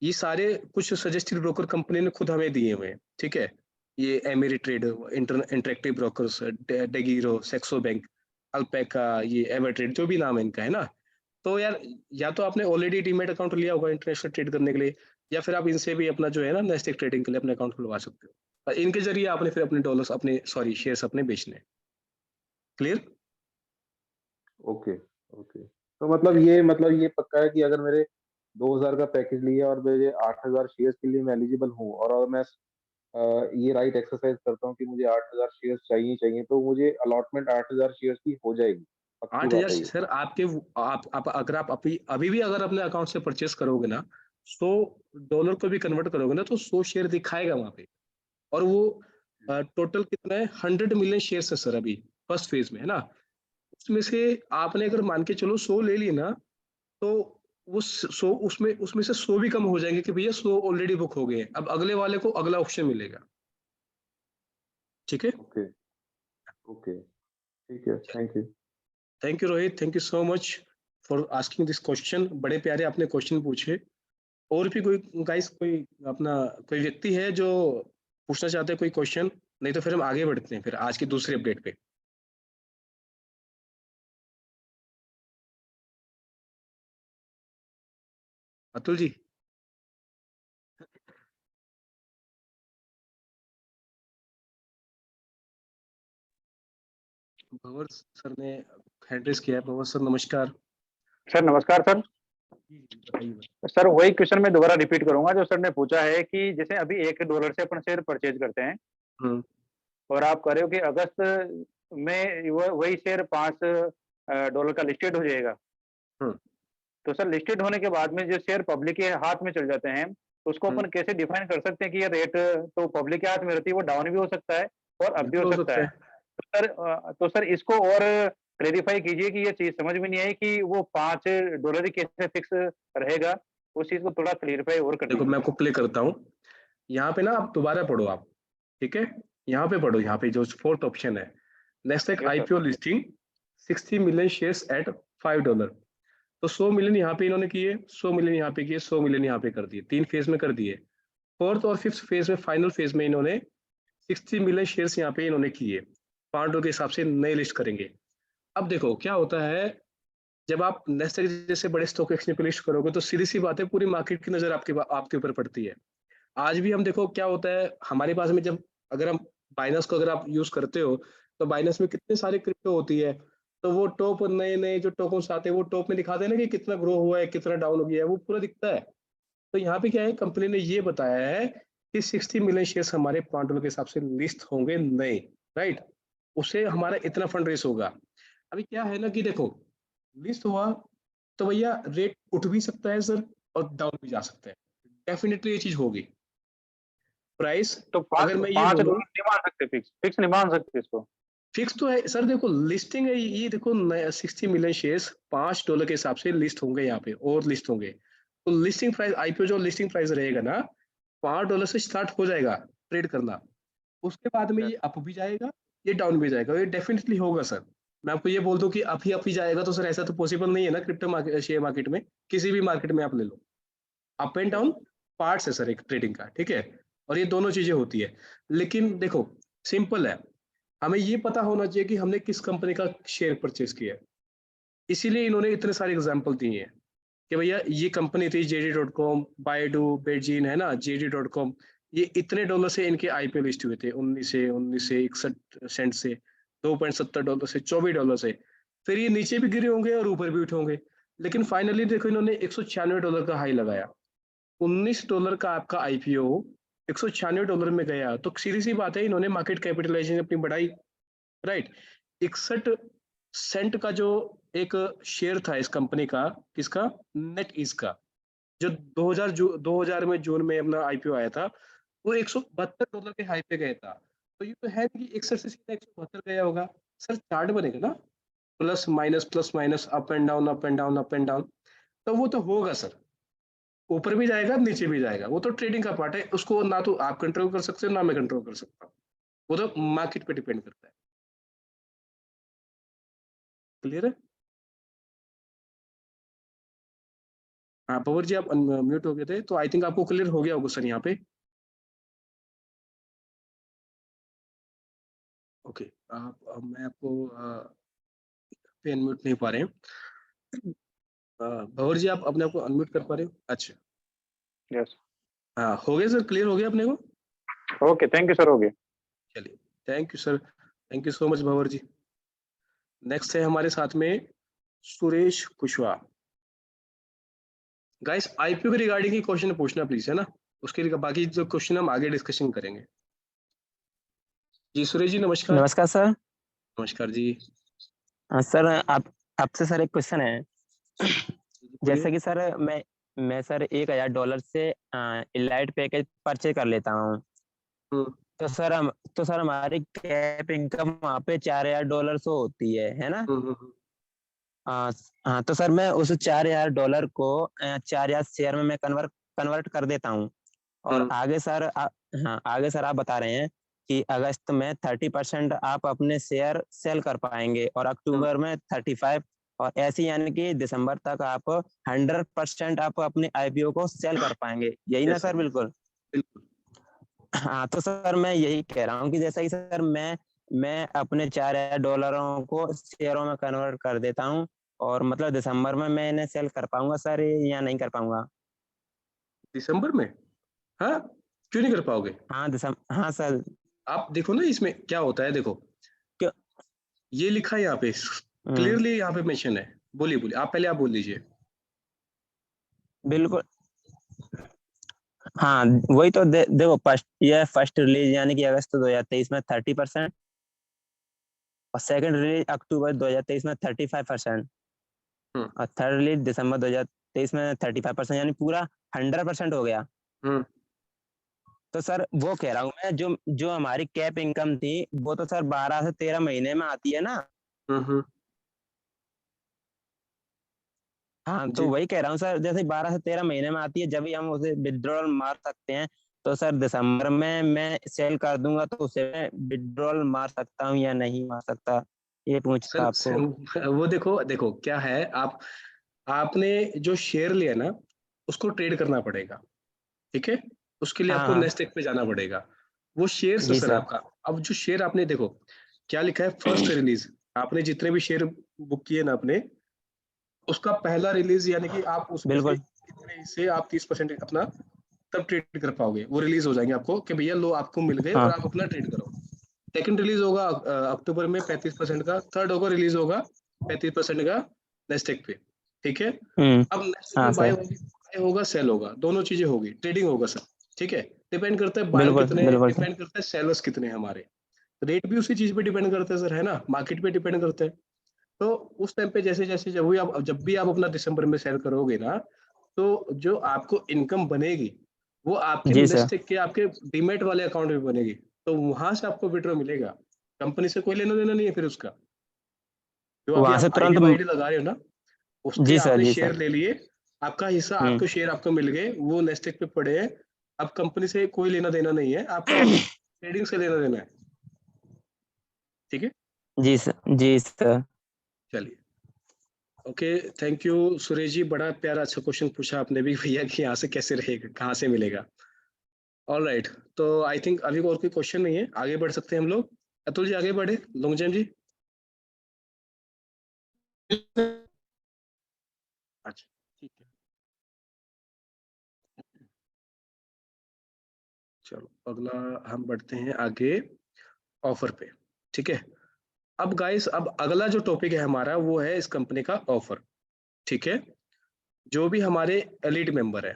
ये सारे कुछ सजेस्टेड ब्रोकर कंपनी ने खुद हमें दिए हुए हैं। ठीक है, ये एमेरी ट्रेड, इंटरेक्टिव ब्रोकर्स, डेगीरो, सेक्सो बैंक, अल्पेका, ये एवर ट्रेड, जो भी नाम है इनका, है ना। तो यार, या तो आपने ऑलरेडी डीमेट अकाउंट लिया होगा इंटरनेशनल ट्रेड करने के लिए, या फिर आप इनसे भी अपना जो है ना नेस्टेक ट्रेडिंग के लिए अपने अकाउंट खुलवा सकते हो, और इनके जरिए आपने फिर अपने डॉलर्स, अपने सॉरी शेयर्स अपने बेचने। क्लियर? ओके ओके, तो मतलब ये पक्का है कि अगर मेरे 2000 का पैकेज लिया और मेरे 8000 शेयर्स के लिए मैं एलिजिबल हूँ और अगर मैं ये राइट एक्सरसाइज करता हूँ कि मुझे 8000 शेयर्स चाहिए चाहिए, तो मुझे अलॉटमेंट 8000 शेयर्स की हो जाएगी, पक्की 8000 बात है ये? सर आपके, आप अगर आप अभी अभी भी अगर अपने अकाउंट से परचेस करोगे ना, $100 को भी कन्वर्ट करोगे ना, तो 100 शेयर दिखाएगा वहां पे। और वो टोटल कितना है, 100 मिलियन शेयर्स है सर अभी फर्स्ट फेज में, है ना। उसमें से आपने अगर मान के चलो 100 ले लिए ना, तो वो 100, उसमें उसमें से 100 भी कम हो जाएंगे कि भैया 100 ऑलरेडी बुक हो गए हैं, अब अगले वाले को अगला ऑप्शन मिलेगा। ठीक है, ओके ओके, ठीक है, thank you. Thank you Rohit, thank you so much for asking this question, बड़े प्यारे आपने क्वेश्चन पूछे। और भी कोई गाइस, कोई अपना कोई व्यक्ति है जो पूछना चाहते हैं कोई क्वेश्चन? नहीं तो फिर हम आगे बढ़ते हैं फिर आज की दूसरी अपडेट पे। अतुल जी, भंवर सर ने हैंड रेस किया है। भंवर सर नमस्कार। सर नमस्कार सर। बताइए। सर वही क्वेश्चन मैं दोबारा रिपीट करूंगा जो सर ने पूछा है कि जैसे अभी $1 से अपन शेयर परचेज करते हैं हम्म, और आप कह रहे हो कि अगस्त में वही शेयर $5 का लिस्टेड हो जाएगा। हम्म, तो सर लिस्टेड होने के बाद में जो शेयर पब्लिक के हाथ में चल जाते हैं तो उसको हम्म, अपन कैसे डिफाइन कर सकते हैं कि ये रेट तो पब्लिक के हाथ में रहती है, वो डाउन भी हो सकता है और अप भी बिल्कुल हो सकता है। तो सर इसको और क्लेरिफाई कीजिए कि ये चीज समझ में नहीं आई कि वो $5 ही कैसे फिक्स रहेगा, उस चीज को थोड़ा क्लेरिफाई और कर देखो दीजिए। मैं आपको प्ले करता हूँ। यहाँ पे ना आप दोबारा पढ़ो आप, ठीक है। यहाँ पे पढ़ो, यहाँ पे जो फोर्थ ऑप्शन है, नेस्टेक Yes, sir. IPO listing 60 million shares at $5। तो 100 मिलियन यहाँ पे इन्होंने किए, 100 मिलियन यहाँ पे किए, 100 मिलियन यहाँ पे कर दिए, 3 फेज में कर दिए। फोर्थ और फिफ्थ फेज में, फाइनल फेज में इन्होंने 60 मिलियन शेयर्स यहाँ पे इन्होंने किए। $5 के हिसाब से नए लिस्ट करेंगे। अब देखो क्या होता है, जब आप नेस्टेक जैसे बड़े स्टॉक एक्सचेंज पे लिस्ट करोगे तो सीधी सी बात है, पूरी मार्केट की नजर आपके ऊपर पड़ती है। आज भी हम देखो क्या होता है हमारे पास में, जब अगर हम बाइनस को अगर आप यूज करते हो तो बाइनस में कितने सारे क्रिप्टो होती है, तो वो टॉप नए नए जो टोकन्स आते हैं वो टॉप में दिखाते हैं ना कि कितना ग्रो हुआ है, कितना डाउन हो गया है, वो पूरा दिखता है। तो यहाँ पे क्या है, कंपनी ने ये बताया है कि 60 मिलियन शेयर्स हमारे $5 के हिसाब से लिस्ट होंगे नए, राइट। उससे हमारा इतना फंड रेस होगा। अभी क्या है ना कि देखो, लिस्ट हुआ तो भैया रेट उठ भी सकता है सर और डाउन भी जा सकता है, डेफिनेटली ये चीज होगी। प्राइस तो अगर मैं ये $5 बोलूं, नहीं मान सकते, फिक्स नहीं मान सकते इसको। फिक्स तो है सर, देखो लिस्टिंग है ये, देखो 60 मिलियन शेयर्स $5 के हिसाब से लिस्ट होंगे यहाँ पे, और लिस्ट होंगे। तो लिस्टिंग प्राइस आईपीओ जो लिस्टिंग प्राइस रहेगा ना, $5 से स्टार्ट हो जाएगा ट्रेड करना। उसके बाद में ये अप भी जाएगा, ये डाउन भी जाएगा, ये डेफिनेटली होगा सर। मैं आपको ये बोल दूं कि अप ही जाएगा, तो सर ऐसा तो पॉसिबल नहीं है ना, क्रिप्टो मार्केट, शेयर मार्केट में, किसी भी मार्केट में आप ले लो, अप एंड डाउन पार्ट्स है सर एक ट्रेडिंग का, ठीक है। और ये दोनों चीजें होती है। लेकिन देखो सिंपल है, हमें ये पता होना चाहिए कि हमने किस कंपनी का शेयर परचेज किया है। इसीलिए इन्होंने इतने सारे एग्जाम्पल दिए हैं कि भैया ये कंपनी थी JD.com, बायडू, बेडजीन, है ना, JD.com, ये इतने डॉलर से इनके आईपीओ लिस्ट हुए थे, 19 से 61 से, $2.70 से, $24 से। फिर ये नीचे भी गिरे होंगे और ऊपर भी उठे होंगे, लेकिन फाइनली देखो इन्होंने $196 का हाई लगाया। $19 का आपका आईपीओ $196 में गया, तो सीधी सी बात है इन्होंने मार्केट कैपिटलाइजेशन अपनी बढ़ाई, राइट। 61 सेंट का जो एक शेयर था इस कंपनी का, किसका, नेट ईज का, जो 2000 में जून में अपना आईपीओ आया था, वो $172 के हाई पे गया था। तो ये तो है नहीं कि 61 से सीधा 172 गया होगा। सर चार्ट बनेगा ना, plus minus, up and down, up and down, up and down, तो वो तो होगा सर, ऊपर भी जाएगा नीचे भी जाएगा, वो तो ट्रेडिंग का पार्ट है, उसको ना तो आप कंट्रोल कर सकते हो ना मैं कंट्रोल कर सकता हूँ, वो तो मार्केट पे डिपेंड करता है। क्लियर है? हाँ पवन जी, आप म्यूट हो गए थे, तो आई थिंक आपको क्लियर हो गया होगा सर यहाँ पे। ओके, आप मैं आपको पे अनम्यूट नहीं पा रहे हैं। भवर जी, आप अपने आप को अनम्यूट कर पा रहे हो? अच्छा, यस, हाँ हो गया सर, क्लियर हो गया अपने को। ओके, थैंक यू सर, हो गया। चलिए, thank you sir, thank you so much Bhawar ji. Next है हमारे साथ में सुरेश कुशवाहा। गाइस आईपीओ के रिगार्डिंग ही क्वेश्चन पूछना प्लीज, है ना, उसके लिए बाकी जो क्वेश्चन हम आगे डिस्कशन करेंगे। जी सुरेश जी नमस्कार। नमस्कार सर। नमस्कार जी। सर आप आपसे सर एक क्वेश्चन है। बोलिए। जैसे कि सर मैं सर $1000 से इलाइट पैकेज परचेज कर लेता हूँ। हम्म, तो सर हमारी कैप इनकम वहाँ पे $4000 से होती है ना? हम्म, हम्म, हाँ, तो सर मैं उस $4000 को 4000 शेयर में मैं कन्वर्ट कर देता हूँ। और हम्म, आगे सर आप बता रहे हैं कि अगस्त में 30% आप अपने शेयर सेल कर पाएंगे और अक्टूबर में 35, और ऐसे यानी कि दिसंबर तक आप 100% आप अपने आईपीओ को सेल कर पाएंगे, यही ना yes, सर? बिल्कुल। बिल्कुल। हाँ, तो सर मैं यही कह रहा हूँ कि जैसा कि सर मैं अपने $4000 को शेयरों में कन्वर्ट कर देता हूँ, और मतलब दिसंबर में मैं इन्हें सेल कर पाऊंगा सर या नहीं कर पाऊंगा? दिसंबर में? हाँ, क्यों नहीं कर पाओगे? हाँ सर। आप देखो ना इसमें क्या होता है, देखो क्यों? ये लिखा है यहाँ पे, हम्म, क्लियरली यहाँ पे मेंशन है, बोलिए बोलिए, आप पहले आप बोल दीजिए। बिल्कुल। हाँ, वही तो देखो, फर्स्ट रिलीज यानी कि अगस्त 2023 में 30% और सेकंड रिलीज अक्टूबर 2023 में 35% हम्म और थर्ड रिलीज दिसंबर 2023 में 35%, यानी पूरा 100% हो गया। हम्म तो सर वो कह रहा हूँ मैं, जो जो हमारी कैप इनकम थी वो तो सर 12 से 13 महीने में आती है ना। हम्म। हाँ, तो जी वही कह रहा हूँ सर, जैसे 12 से 13 महीने में आती है जब भी हम उसे विड्रॉल मार सकते हैं। तो सर दिसंबर में मैं सेल कर दूंगा तो उसे मैं विड्रॉल मार सकता हूँ या नहीं मार सकता, ये पूछता सर, आपको। वो देखो देखो क्या है, आपने जो शेयर लिया ना, उसको ट्रेड करना पड़ेगा, ठीक है। उसके लिए हाँ आपको हाँ। नेस्टेक पे जाना पड़ेगा। वो शेयर है जी सर सर। आपका। अब जो शेयर आपने देखो क्या लिखा है, फर्स्ट रिलीज, आपने जितने भी शेयर बुक किए ना अपने, उसका पहला रिलीज, यानी कि आप उसमें से बिल्कुल। कितने हिस्से आप 30% अपना तब ट्रेड कर पाओगे, वो रिलीज हो जाएंगे आपको कि भैया लो आपको मिल गए और हाँ। आप अपना ट्रेड करो। सेकंड रिलीज होगा अक्टूबर में 35% का, थर्ड होगा रिलीज होगा 35% का नेस्टेक पे, ठीक है। हम्म। अब नेस्टेक हाँ में बाय सर। होगी, बाय होगा सेल होगा, दोनों चीजें होगी, ट्रेडिंग होगा सर, ठीक है। डिपेंड करता है बायर बिल्कुल कितने, बिल्कुल सर। डिपेंड करता है सेलर्स कितने हैं हमारे, रेट भी उसी चीज पे डिपेंड करता है सर, है ना, मार्केट पे डिपेंड करता है। तो उस टाइम पे जैसे जैसे जब भी आप अपना दिसंबर में सेल करोगे ना, तो जो आपको इनकम बनेगी वो आपके जी सर। नेस्टेक के आपके डीमेट वाले अकाउंट में बनेगी। तो वहां से आपको विड्रॉ मिलेगा, कंपनी से कोई लेना देना नहीं है फिर उसका। जो अभी वहां से आप आईडी तुरंत वाईडी लगा रहे हो ना, उसके जी सर आपने जी शेयर सर। ले लिए, आपका हिस्सा, हम्म। आपके शेयर आपको मिल गए, वो नेस्टेक पे पड़े हैं। अब कंपनी से कोई लेना देना नहीं है, आपका ट्रेडिंग से लेना देना है, ठीक है। जी सर जी सर। चलिए, ओके, थैंक यू सुरेश जी, बड़ा प्यारा अच्छा क्वेश्चन पूछा आपने भी भैया कि यहाँ से कैसे रहेगा, कहाँ से मिलेगा। ऑल राइट, तो आई थिंक अभी और कोई क्वेश्चन नहीं है, आगे बढ़ सकते हैं हम लोग। अतुल जी आगे बढ़े, लोंगचैन जी। अच्छा, ठीक है, चलो अगला हम बढ़ते हैं आगे, ऑफर पे, ठीक है। अब गाइस, अब अगला जो टॉपिक है हमारा वो है इस कंपनी का ऑफर, ठीक है। जो भी हमारे एलिट मेंबर है,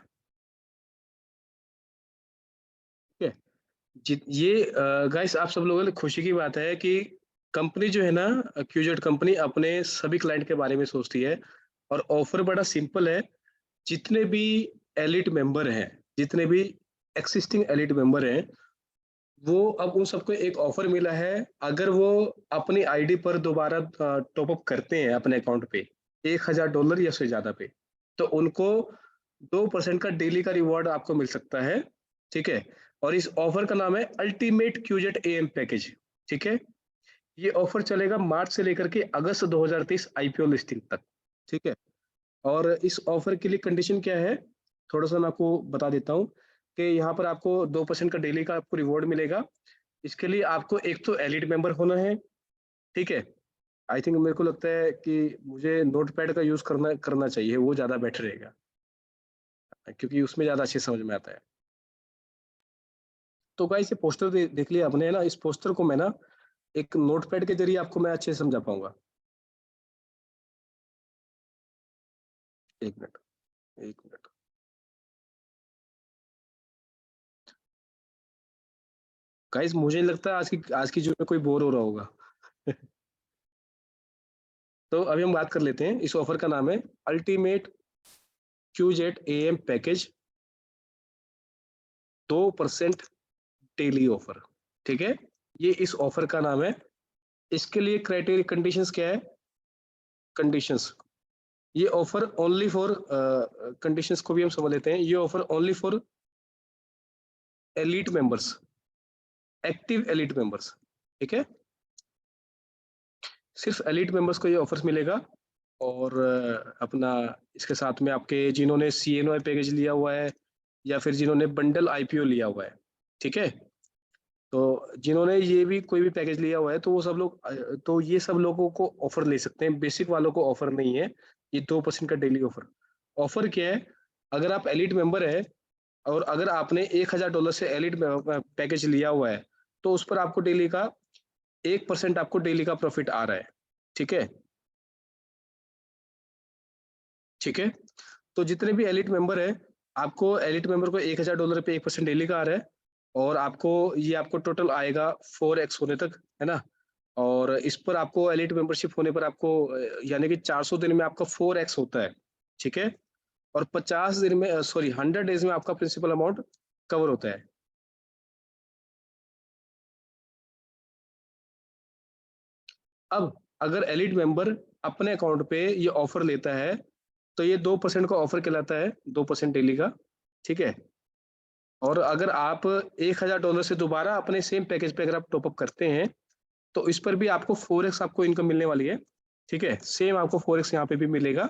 ठीक है, ये गाइस आप सब लोगों के लिए खुशी की बात है कि कंपनी जो है ना, क्यूजेट कंपनी अपने सभी क्लाइंट के बारे में सोचती है। और ऑफर बड़ा सिंपल है, जितने भी एलिट मेंबर हैं, जितने भी एक्सिस्टिंग एलिट मेंबर हैं, वो अब उन सबको एक ऑफर मिला है। अगर वो अपनी आईडी पर दोबारा टॉप अप करते हैं अपने अकाउंट पे $1000 या उससे ज्यादा पे, तो उनको 2% का डेली का रिवॉर्ड आपको मिल सकता है, ठीक है। और इस ऑफर का नाम है अल्टीमेट क्यूजेट एएम पैकेज, ठीक है। ये ऑफर चलेगा मार्च से लेकर के अगस्त 2023 आईपीओ लिस्टिंग तक, ठीक है। और इस ऑफर के लिए कंडीशन क्या है, थोड़ा सा मैं आपको बता देता हूँ कि यहाँ पर आपको 2% का डेली का आपको रिवॉर्ड मिलेगा। इसके लिए आपको एक तो एलिट मेंबर होना है, ठीक है। आई थिंक मेरे को लगता है कि मुझे नोटपैड का यूज करना करना चाहिए, वो ज्यादा बेटर रहेगा, क्योंकि उसमें ज्यादा अच्छे समझ में आता है। तो गाइस ये पोस्टर देख लिया आपने, है ना। इस पोस्टर को मैं ना एक नोटपैड के जरिए आपको मैं अच्छे से समझा पाऊंगा। एक मिनट, एक मिनट। गाइस मुझे नहीं लगता आज की जो में कोई बोर हो रहा होगा। तो अभी हम बात कर लेते हैं, इस ऑफर का नाम है ultimate Qjet AM package, 2% daily offer, ठीक है। ये इस ऑफर का नाम है। इसके लिए क्राइटेरिया कंडीशंस क्या है, कंडीशंस, ये ऑफर ओनली फॉर, कंडीशंस को भी हम समझ लेते हैं। ये offer only for elite members, active elite members, ठीक है। सिर्फ एलीट मेंबर्स को ये ऑफर्स मिलेगा। और अपना इसके साथ में आपके जिन्होंने सीएनओ पैकेज लिया हुआ है या फिर जिन्होंने बंडल आईपीओ लिया हुआ है, ठीक है। तो जिन्होंने ये भी कोई भी पैकेज लिया हुआ है तो वो सब लोग, तो ये सब लोगों को ऑफर ले सकते हैं, बेसिक वालों को ऑफर नहीं है। ये 2% का डेली ऑफर। ऑफर क्या है, अगर आप एलिट मेंबर है और अगर आपने $1000 से एलिट पैकेज लिया हुआ है, तो उस पर आपको डेली का 1% आपको डेली का प्रॉफिट आ रहा है, ठीक है। ठीक है। तो जितने भी एलिट मेंबर है, आपको एलिट मेंबर को $1000 पे 1% डेली का आ रहा है, और आपको ये आपको टोटल आएगा 4x होने तक, है ना। और इस पर आपको एलिट मेंबरशिप होने पर आपको यानी कि 400 दिन में आपका 4x होता है, ठीक है। और 50 दिन में 100 डेज में आपका प्रिंसिपल अमाउंट कवर होता है। अब अगर एलिट मेंबर अपने अकाउंट पे ये ऑफर लेता है तो ये 2% का ऑफर कहलाता है, 2% डेली का, ठीक है। और अगर आप $1000 से दोबारा अपने सेम पैकेज पे अगर आप टॉपअप करते हैं तो इस पर भी आपको 4x आपको इनकम मिलने वाली है, ठीक है। सेम आपको 4x यहाँ पे भी मिलेगा,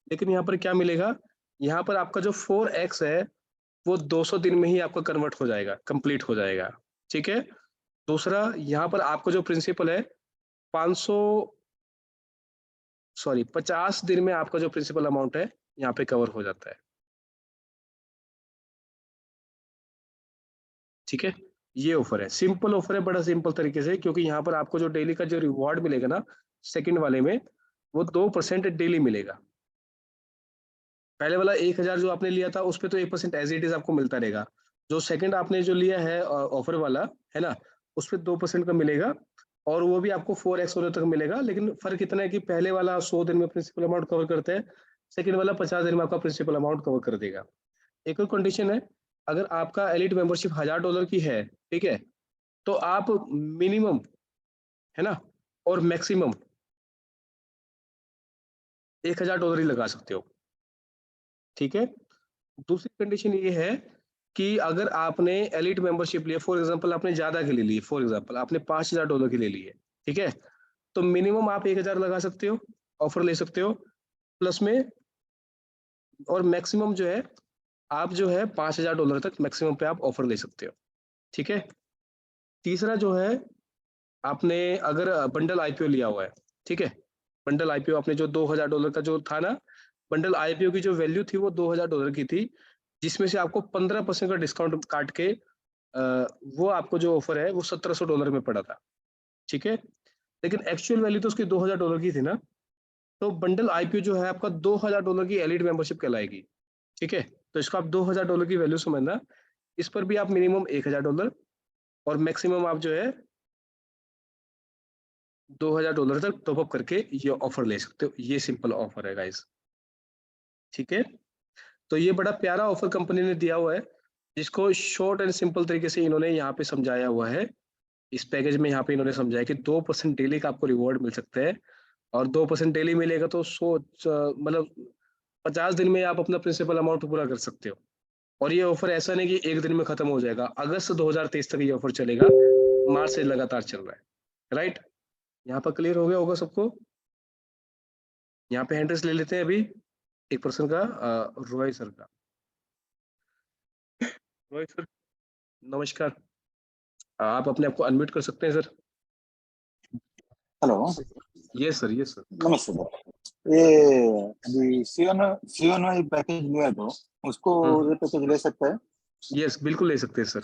लेकिन यहाँ पर क्या मिलेगा, यहाँ पर आपका जो 4x है वो 200 दिन में ही आपका कन्वर्ट हो जाएगा, कंप्लीट हो जाएगा, ठीक है। दूसरा, यहाँ पर आपका जो प्रिंसिपल है 50 दिन में आपका जो प्रिंसिपल अमाउंट है यहाँ पे कवर हो जाता है, ठीक है। ये ऑफर है, सिंपल ऑफर है, बड़ा सिंपल तरीके से, क्योंकि यहाँ पर आपको जो डेली का जो रिवॉर्ड मिलेगा ना सेकंड वाले में, वो 2% डेली मिलेगा। पहले वाला 1000 जो आपने लिया था उस पर तो 1% एज इट इज आपको मिलता रहेगा। जो सेकंड आपने जो लिया है ऑफर वाला, है ना, उस पर 2% का मिलेगा, और वो भी आपको 4x होने तक मिलेगा। लेकिन फर्क इतना है कि पहले वाला 100 दिन में प्रिंसिपल अमाउंट कवर करता है, सेकंड वाला 50 दिन में आपका प्रिंसिपल अमाउंट कवर कर देगा। एक और कंडीशन है, अगर आपका एलिट मेंबरशिप $1000 की है, ठीक है, तो आप मिनिमम, है ना, और मैक्सिमम $1000 ही लगा सकते हो, ठीक है। दूसरी कंडीशन ये है कि अगर आपने एलिट मेंबरशिप लिया, फॉर एग्जांपल आपने ज्यादा के लिए ली, फॉर एग्जांपल आपने $5000 के लिए ली है, ठीक है, तो मिनिमम आप 1000 लगा सकते हो, ऑफर ले सकते हो प्लस में, और मैक्सिमम जो है आप जो है $5000 तक मैक्सिमम पे आप ऑफर ले सकते हो, ठीक है। तीसरा जो है, आपने अगर बंडल आईपीओ लिया हुआ है, ठीक है, बंडल आईपीओ आपने जो $2000 का जो था ना, बंडल आईपीओ की जो वैल्यू थी वो $2000 की थी, जिसमें से आपको 15% का डिस्काउंट काट के वो आपको जो ऑफर है वो $1700 में पड़ा था, ठीक है। लेकिन एक्चुअल वैल्यू तो उसकी $2000 की थी ना, तो बंडल आईपीओ जो है आपका $2000 की एलिट मेंबरशिप कहलाएगी, ठीक है। तो इसको आप $2000 की वैल्यू समझना, इस पर भी आप मिनिमम $1000 और मैक्सिमम आप जो है $2000 तक टॉपअप करके ये ऑफर ले सकते हो। ये सिंपल ऑफर है गाइस, ठीक है। तो ये बड़ा प्यारा ऑफर कंपनी ने दिया हुआ है, जिसको शॉर्ट एंड सिंपल तरीके से इन्होंने यहाँ पे समझाया हुआ है। इस पैकेज में यहाँ पे इन्होंने समझाया कि 2% डेली का आपको रिवॉर्ड मिल सकता है, और 2% डेली मिलेगा तो मतलब 50 दिन में आप अपना प्रिंसिपल अमाउंट पूरा कर सकते हो। और ये ऑफर ऐसा नहीं कि एक दिन में खत्म हो जाएगा, अगस्त 2023 तक ये ऑफर चलेगा, मार्च से लगातार चल रहा है, राइट। यहाँ पर क्लियर हो गया होगा सबको। यहाँ पे हैंड रेस ले लेते हैं अभी एक पर्सन का, रॉय सर का। रॉय सर नमस्कार, आप अपने आप को अनम्यूट कर सकते हैं sir. Hello, yes sir, yes sir. नमस्ते सर। ये अभी सीएनवाई पैकेज लिया है तो उसको ये पैकेज ले सकता है? यस बिल्कुल ले सकते हैं सर।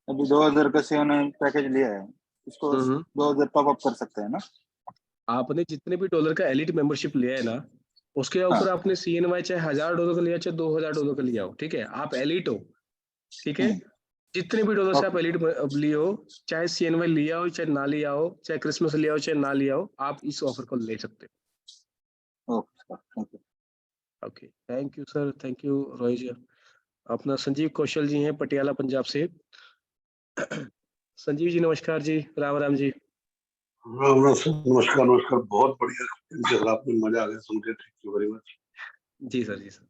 अभी 2000 का सीएनवाई पैकेज लिया है, उसको 2000 टॉप अप कर सकते हैं ना? आपने जितने भी डॉलर का एलिट मेंबरशिप लिया है ना, उसके ऊपर आपने CNY चाहे $1000 का लिया चाहे $2000 का लिया हो, ठीक है, आप एलिट हो, ठीक है। जितने भी डॉलर से आप एलिट लिए हो, चाहे CNY लिया हो चाहे ना लिया हो, चाहे क्रिसमस लिया हो चाहे ना लिया हो, आप इस ऑफर को ले सकते हो। Okay, thank you sir, thank you Roy ji. अपना संजीव कौशल जी हैं पटियाला पंजाब से। संजीव जी नमस्कार जी, राम राम जी। नमस्कार नमस्कार, बहुत बढ़िया सर, आपने मजा आ गया सुन के, थैंक यू वेरी मच। जी सर, जी सर।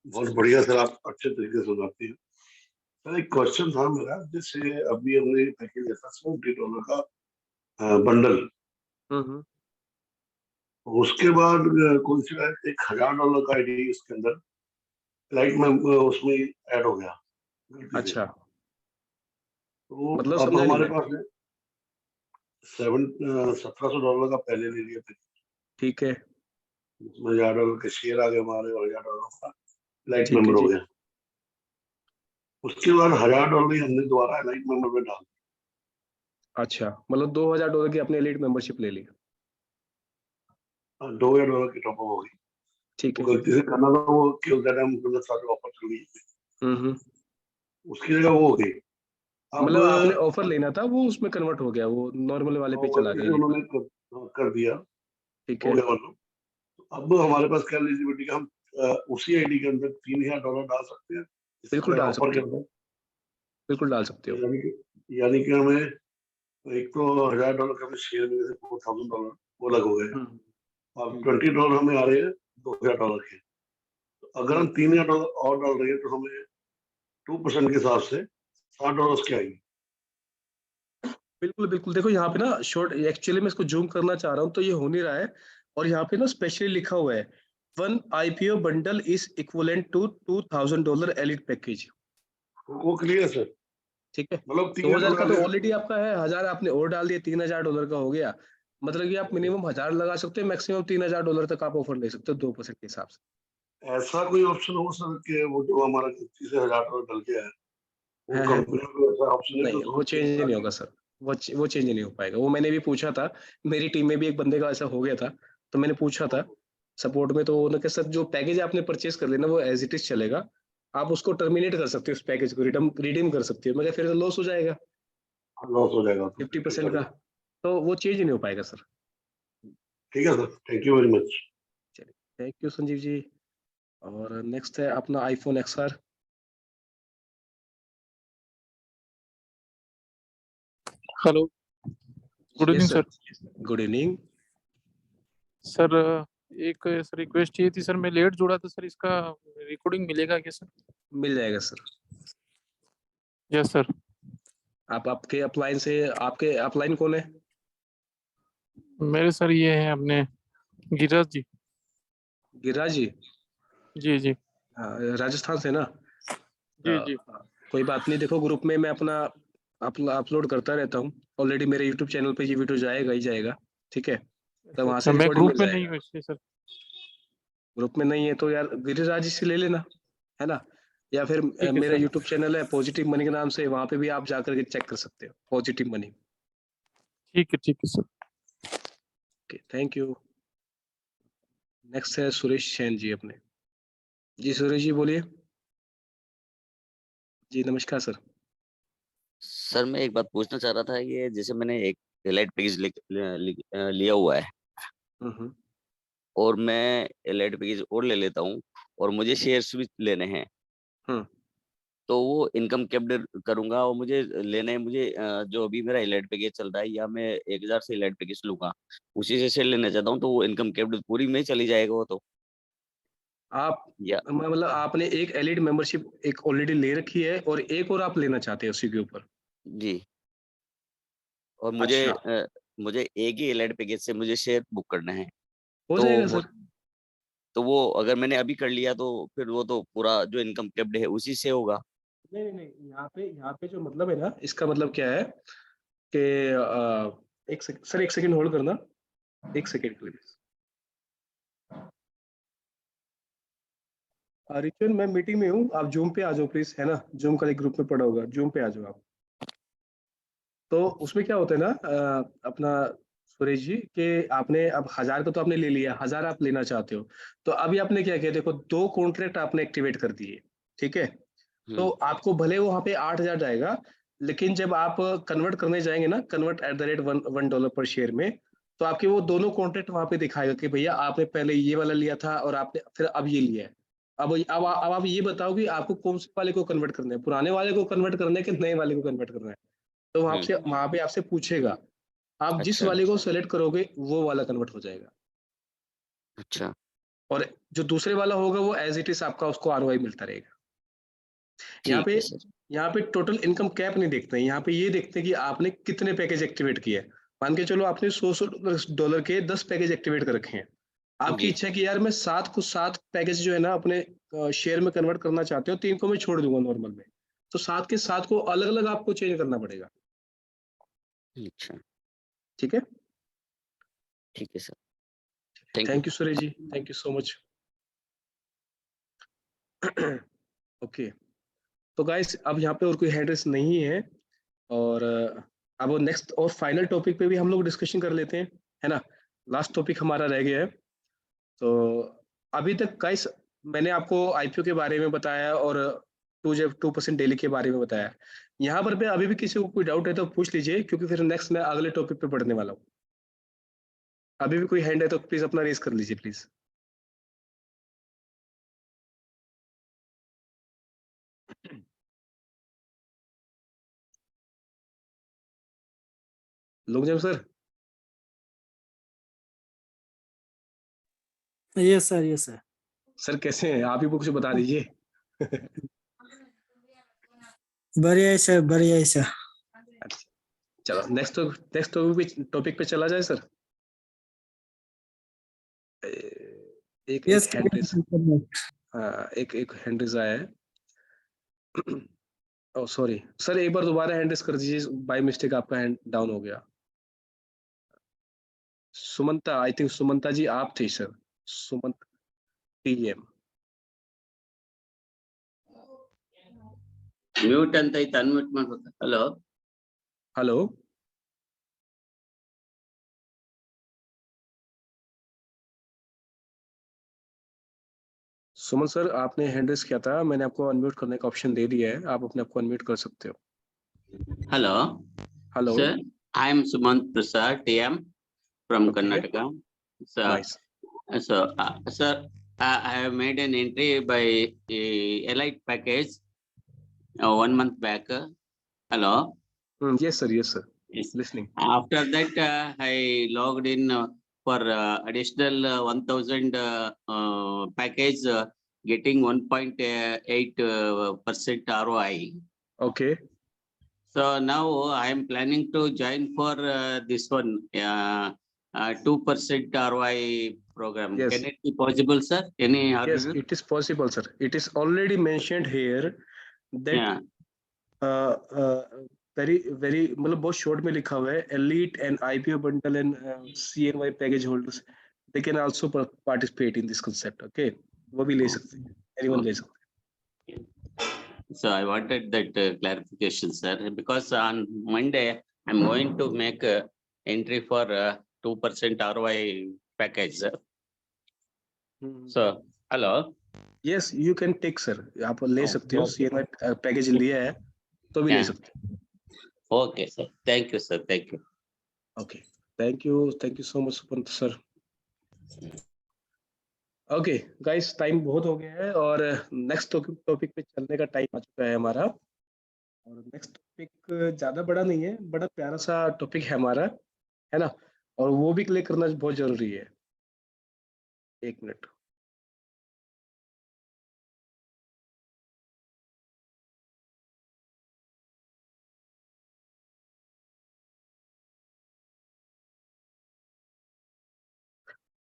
बहुत बढ़िया सर, आप अच्छे तरीके से सुनाते हैं सर। एक क्वेश्चन था मेरा, जैसे अभी हमने पैकेज लिया था $70 का बंडल, उसके बाद कौन सी एक $1000 का आईडी उसके अंदर लाइट में उसमें ऐड हो गया। अच्छा, तो मतलब अब समझा नहीं हमारे मैं। पास $1700 का पहले ले लिया था, ठीक है, उसमें $1000 के शेयर आ गए हमारे, और $1000 का लाइट ठीक है मेंबर हो जी। गया। उसके बाद $1000 हमने दोबारा लाइट मेंबर में डाल। अच्छा, मतलब $2000 की अपने एलिट मेंबरशिप ले ली। $2000 की टॉप अप हो गई। ठीक है। गलती से करना था वो कि उस टाइम मतलब सारे ऑफर चल गई, उसकी जगह वो हो गई। अब मतलब आपने ऑफर लेना था, वो उसमें कन्वर्ट हो गया, वो नॉर्मल वाले पे चला गलती से गया। उन्होंने कर दिया, ठीक हो है। गया मतलब। अब हमारे पास क्या एलिजिबिलिटी का हम उसी आईडी के अंदर $3000 डाल सकते हैं बिल्कुल डाल ऑफर के सकते हो, अंदर। बिल्कुल डाल सकते हो। यानी कि हमें एक तो $1000 का शेयर में से $4000 वो अलग हो गए। अब $20 हमें आ रहे हैं $2000 के। तो अगर हम $3000 और डाल रहे हैं तो हमें 2% के हिसाब से $60 के आएंगे। बिल्कुल बिल्कुल, देखो यहाँ पे ना शॉर्ट, एक्चुअली मैं इसको जूम करना चाह रहा हूँ तो ये हो नहीं रहा है, और यहाँ पे ना स्पेशली लिखा हुआ है 1 IPO bundle is equivalent to $2000 elite package. वो क्लियर सर, ठीक है, मतलब 2000 का तो $3000 ऑलरेडी आपका है, 1000 आपने और डाल दिया, $3000 का हो गया। मतलब कि आप मिनिमम 1000 लगा सकते हो, मैक्सिमम $3000 तक आप ऑफर ले सकते हो 2% के हिसाब से। ऐसा कोई ऑप्शन हो सर कि वो जो हमारा गलती से $1000 डल गया है, वो है कंपनी को ऐसा ऑप्शन है नहीं, तो वो चेंज नहीं होगा सर, वो चेंज नहीं हो पाएगा। वो मैंने भी पूछा था, मेरी टीम में भी एक बंदे का ऐसा हो गया था, तो मैंने पूछा था सपोर्ट में, तो उन्होंने कहा सर जो पैकेज आपने परचेज कर लेना वो एज इट इज चलेगा, आप उसको टर्मिनेट कर सकते हो, उस पैकेज को रिडीम कर सकते हो। मैं कहा फिर लॉस हो जाएगा लॉस हो जाएगा तो 50% का, तो वो चेंज नहीं हो पाएगा सर। ठीक है sir, thank you very much. चलिए, थैंक यू संजीव जी। और नेक्स्ट है अपना iPhone XR। Hello, good evening sir. Good evening sir एक रिक्वेस्ट चाहिए थी सर, मैं लेट जुड़ा था सर, इसका रिकॉर्डिंग मिलेगा क्या सर? मिल जाएगा सर। Yes sir. आपके अपलाइन से, आपके अपलाइन कौन है? मेरे सर ये हैं अपने गिरिराज जी। गिरिराज जी, जी जी राजस्थान से ना? जी जी। कोई बात नहीं, देखो ग्रुप में मैं अपना अपलोड करता रहता हूँ, ऑलरेडी मेरे यूट्यूब चैनल पे ये वीडियो जाएगा ही जाएगा, ठीक है, तो वहां से मैं रिकॉर्डिंग मिल ग्रुप में नहीं जाएगा। हूँ इसलिए सर। ग्रुप में नहीं है तो यार गिरिराज जी से ले लेना, है ना, या फिर ठीक है मेरा सर। यूट्यूब चैनल है पॉजिटिव मनी के नाम से, वहां पे भी आप जाकर के चेक कर सकते हो, पॉजिटिव मनी। ठीक है sir. Okay, thank you. Next है सुरेश जैन जी अपने। जी सुरेश जी बोलिए। जी नमस्कार सर। सर मैं एक बात पूछना चाह रहा था, ये जैसे मैंने एक एलाइट पैकेज लिया हुआ है हम्म, और मैं एलाइट पैकेज और ले लेता हूँ और मुझे शेयर्स भी लेने हैं, हम्म। तो वो इनकम कैप्ड करूंगा और मुझे लेने हैं, मुझे जो अभी मेरा एलाइट पैकेज चल रहा है या मैं 1000 से एलाइट पैकेज लूंगा उसी से शेयर लेना चाहता हूँ, तो वो इनकम कैप्ड पूरी में चली जाएगा वो तो, आप या? मतलब आपने एक एलिट मेंबरशिप एक ऑलरेडी ले रखी है और एक और आप लेना चाहते हैं उसी के ऊपर? जी। और अच्छा, मुझे एक ही एलाइट पैकेज से मुझे शेयर बुक करना है, हो तो जाएगा वो सर। तो वो अगर मैंने अभी कर लिया तो फिर वो तो पूरा जो इनकम कैप्ड है उसी से होगा। नहीं नहीं नहीं, यहाँ पे जो मतलब है ना, इसका मतलब क्या है कि सर एक सेकंड होल्ड करना, एक सेकंड प्लीज। रिचुअल मैं मीटिंग में हूँ, आप जूम पे आ जाओ प्लीज, है ना, जूम का एक ग्रुप में पड़ा होगा, जूम पे आ जाओ आप। तो उसमें क्या होता है ना अपना सुरेश जी कि आपने अब 1000 का तो आपने ले लिया, 1000 आप लेना चाहते हो, तो अभी आपने क्या किया, देखो 2 कॉन्ट्रैक्ट आपने एक्टिवेट कर दिए, ठीक है, तो आपको भले वहां पे 8000 जाएगा, लेकिन जब आप कन्वर्ट करने जाएंगे ना, कन्वर्ट एट द रेट $1 पर शेयर में, तो आपके वो दोनों कॉन्ट्रैक्ट वहां पे दिखाएगा कि भैया आपने पहले ये वाला लिया था और आपने फिर अब ये लिया है। अब आप ये बताओ कि आपको कौन से वाले को कन्वर्ट करना है, पुराने वाले को कन्वर्ट करना है कि नए वाले को कन्वर्ट करना है। तो वहां पे आपसे पूछेगा, आप जिस अच्छा वाले को सेलेक्ट करोगे वो वाला कन्वर्ट हो जाएगा, अच्छा। और जो दूसरे वाला होगा वो एज इट इज आपका उसको आरओआई मिलता रहेगा। यहाँ ठीक पे है सर। यहाँ पे टोटल इनकम कैप नहीं देखते हैं, यहाँ पे ये देखते हैं कि आपने कितने पैकेज एक्टिवेट किए। मान के चलो आपने $100 के 10 पैकेज एक्टिवेट कर रखे हैं, आपकी जी इच्छा है कि यार मैं 7 पैकेज जो है ना अपने शेयर में कन्वर्ट करना चाहते हो, 3 को मैं छोड़ दूंगा नॉर्मल में, तो 7 के 7 को अलग अलग आपको चेंज करना पड़ेगा। अच्छा। ठीक है, ठीक है sir, thank you. Thank you Suresh ji, thank you so much. Okay, तो गाइस अब यहाँ पे और कोई हैंड रेस नहीं है, और अब नेक्स्ट और फाइनल टॉपिक पे भी हम लोग डिस्कशन कर लेते हैं, है ना, लास्ट टॉपिक हमारा रह गया है। तो अभी तक गाइस मैंने आपको आईपीओ के बारे में बताया और 2% डेली के बारे में बताया। यहाँ पर भी अभी भी किसी को कोई डाउट है तो पूछ लीजिए, क्योंकि फिर नेक्स्ट मैं अगले टॉपिक पे पढ़ने वाला हूँ। अभी भी कोई हैंड है तो प्लीज अपना रेस कर लीजिए प्लीज। लोग जब sir yes sir, yes sir. Sir कैसे हैं आप ही कुछ बता दीजिए। बढ़िया है सर, बढ़िया है सर। अच्छा, चलो नेक्स्ट टॉपिक पे चला जाए सर। एक यस हैंड रेस, हाँ एक हैंड रेस आया है। ओह सॉरी सर, एक बार दोबारा हैंड रेस कर दीजिए, बाय मिस्टेक आपका हैंड डाउन हो गया। सुमंता, आई थिंक सुमंता जी आप थे सर, सुमंत टीएम। ಮ್ಯೂಟ್ ಅಂತ ಐತೆ, ಅನ್ಮ್ಯೂಟ್ ಮಾಡ್ಬೇಕು. ಹಲೋ हेलो सुमन सर, आपने हैंड रेस किया था, मैंने आपको अनम्यूट करने का ऑप्शन दे दिया है, आप अपने आप को अनम्यूट कर सकते हो। Hello hello sir, I am Sumanth Prasad TM from Okay. Karnataka. Nice. Sir, I have made an entry by Elite package 1 month back. Hello. Yes sir, yes sir, Yes. listening। After that, I logged in for additional 1000 package, getting 1.8% ROI. Okay, So now I am planning to join for this one 2% ROI program. Yes. Can it be possible, sir? Any yes argument? it is possible sir, it is already mentioned here that Yeah. very मतलब बहुत शॉर्ट में लिखा हुआ है, elite and IPO bundle and CNY package holders they can also participate in this concept। okay, वो भी ले सकते हैं, anyone ले सकते हैं। So I wanted that clarification, sir, because on Monday I'm going to make entry for 2% ROI package, sir. So hello. Yes, you can take sir, आप ले सकते हो, CNY पैकेज लिया है तो भी ले Yeah. सकते हो। Okay, sir. Thank you, sir. Thank you. Okay, thank you so much sir। Okay guys, time बहुत हो गया है और नेक्स्ट टॉपिक पे चलने का टाइम आ चुका है हमारा। और नेक्स्ट टॉपिक ज्यादा बड़ा नहीं है, बड़ा प्यारा सा टॉपिक है हमारा, है ना, और वो भी क्लियर करना बहुत जरूरी है। एक मिनट,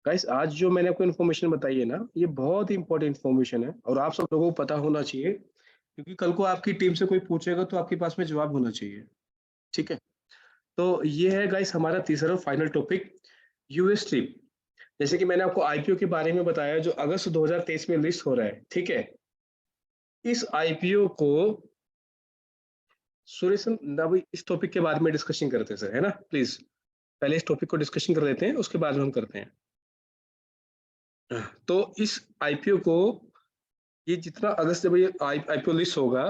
गाइस आज जो मैंने आपको इन्फॉर्मेशन बताई है ना, ये बहुत ही इंपॉर्टेंट इन्फॉर्मेशन है और आप सब लोगों को पता होना चाहिए, क्योंकि कल को आपकी टीम से कोई पूछेगा तो आपके पास में जवाब होना चाहिए। ठीक है, तो ये है गाइस हमारा तीसरा फाइनल टॉपिक, यूएस ट्रिप। जैसे कि मैंने आपको आईपीओ के बारे में बताया जो अगस्त 2023 में लिस्ट हो रहा है। ठीक है, इस आईपीओ को सुरेश इस टॉपिक के बारे में डिस्कशन करते हैं सर, है ना, प्लीज पहले इस टॉपिक को डिस्कशन कर लेते हैं, उसके बाद में हम करते हैं। तो इस आईपीओ को, ये जितना अगस्त जब ये आईपीओ लिस्ट होगा,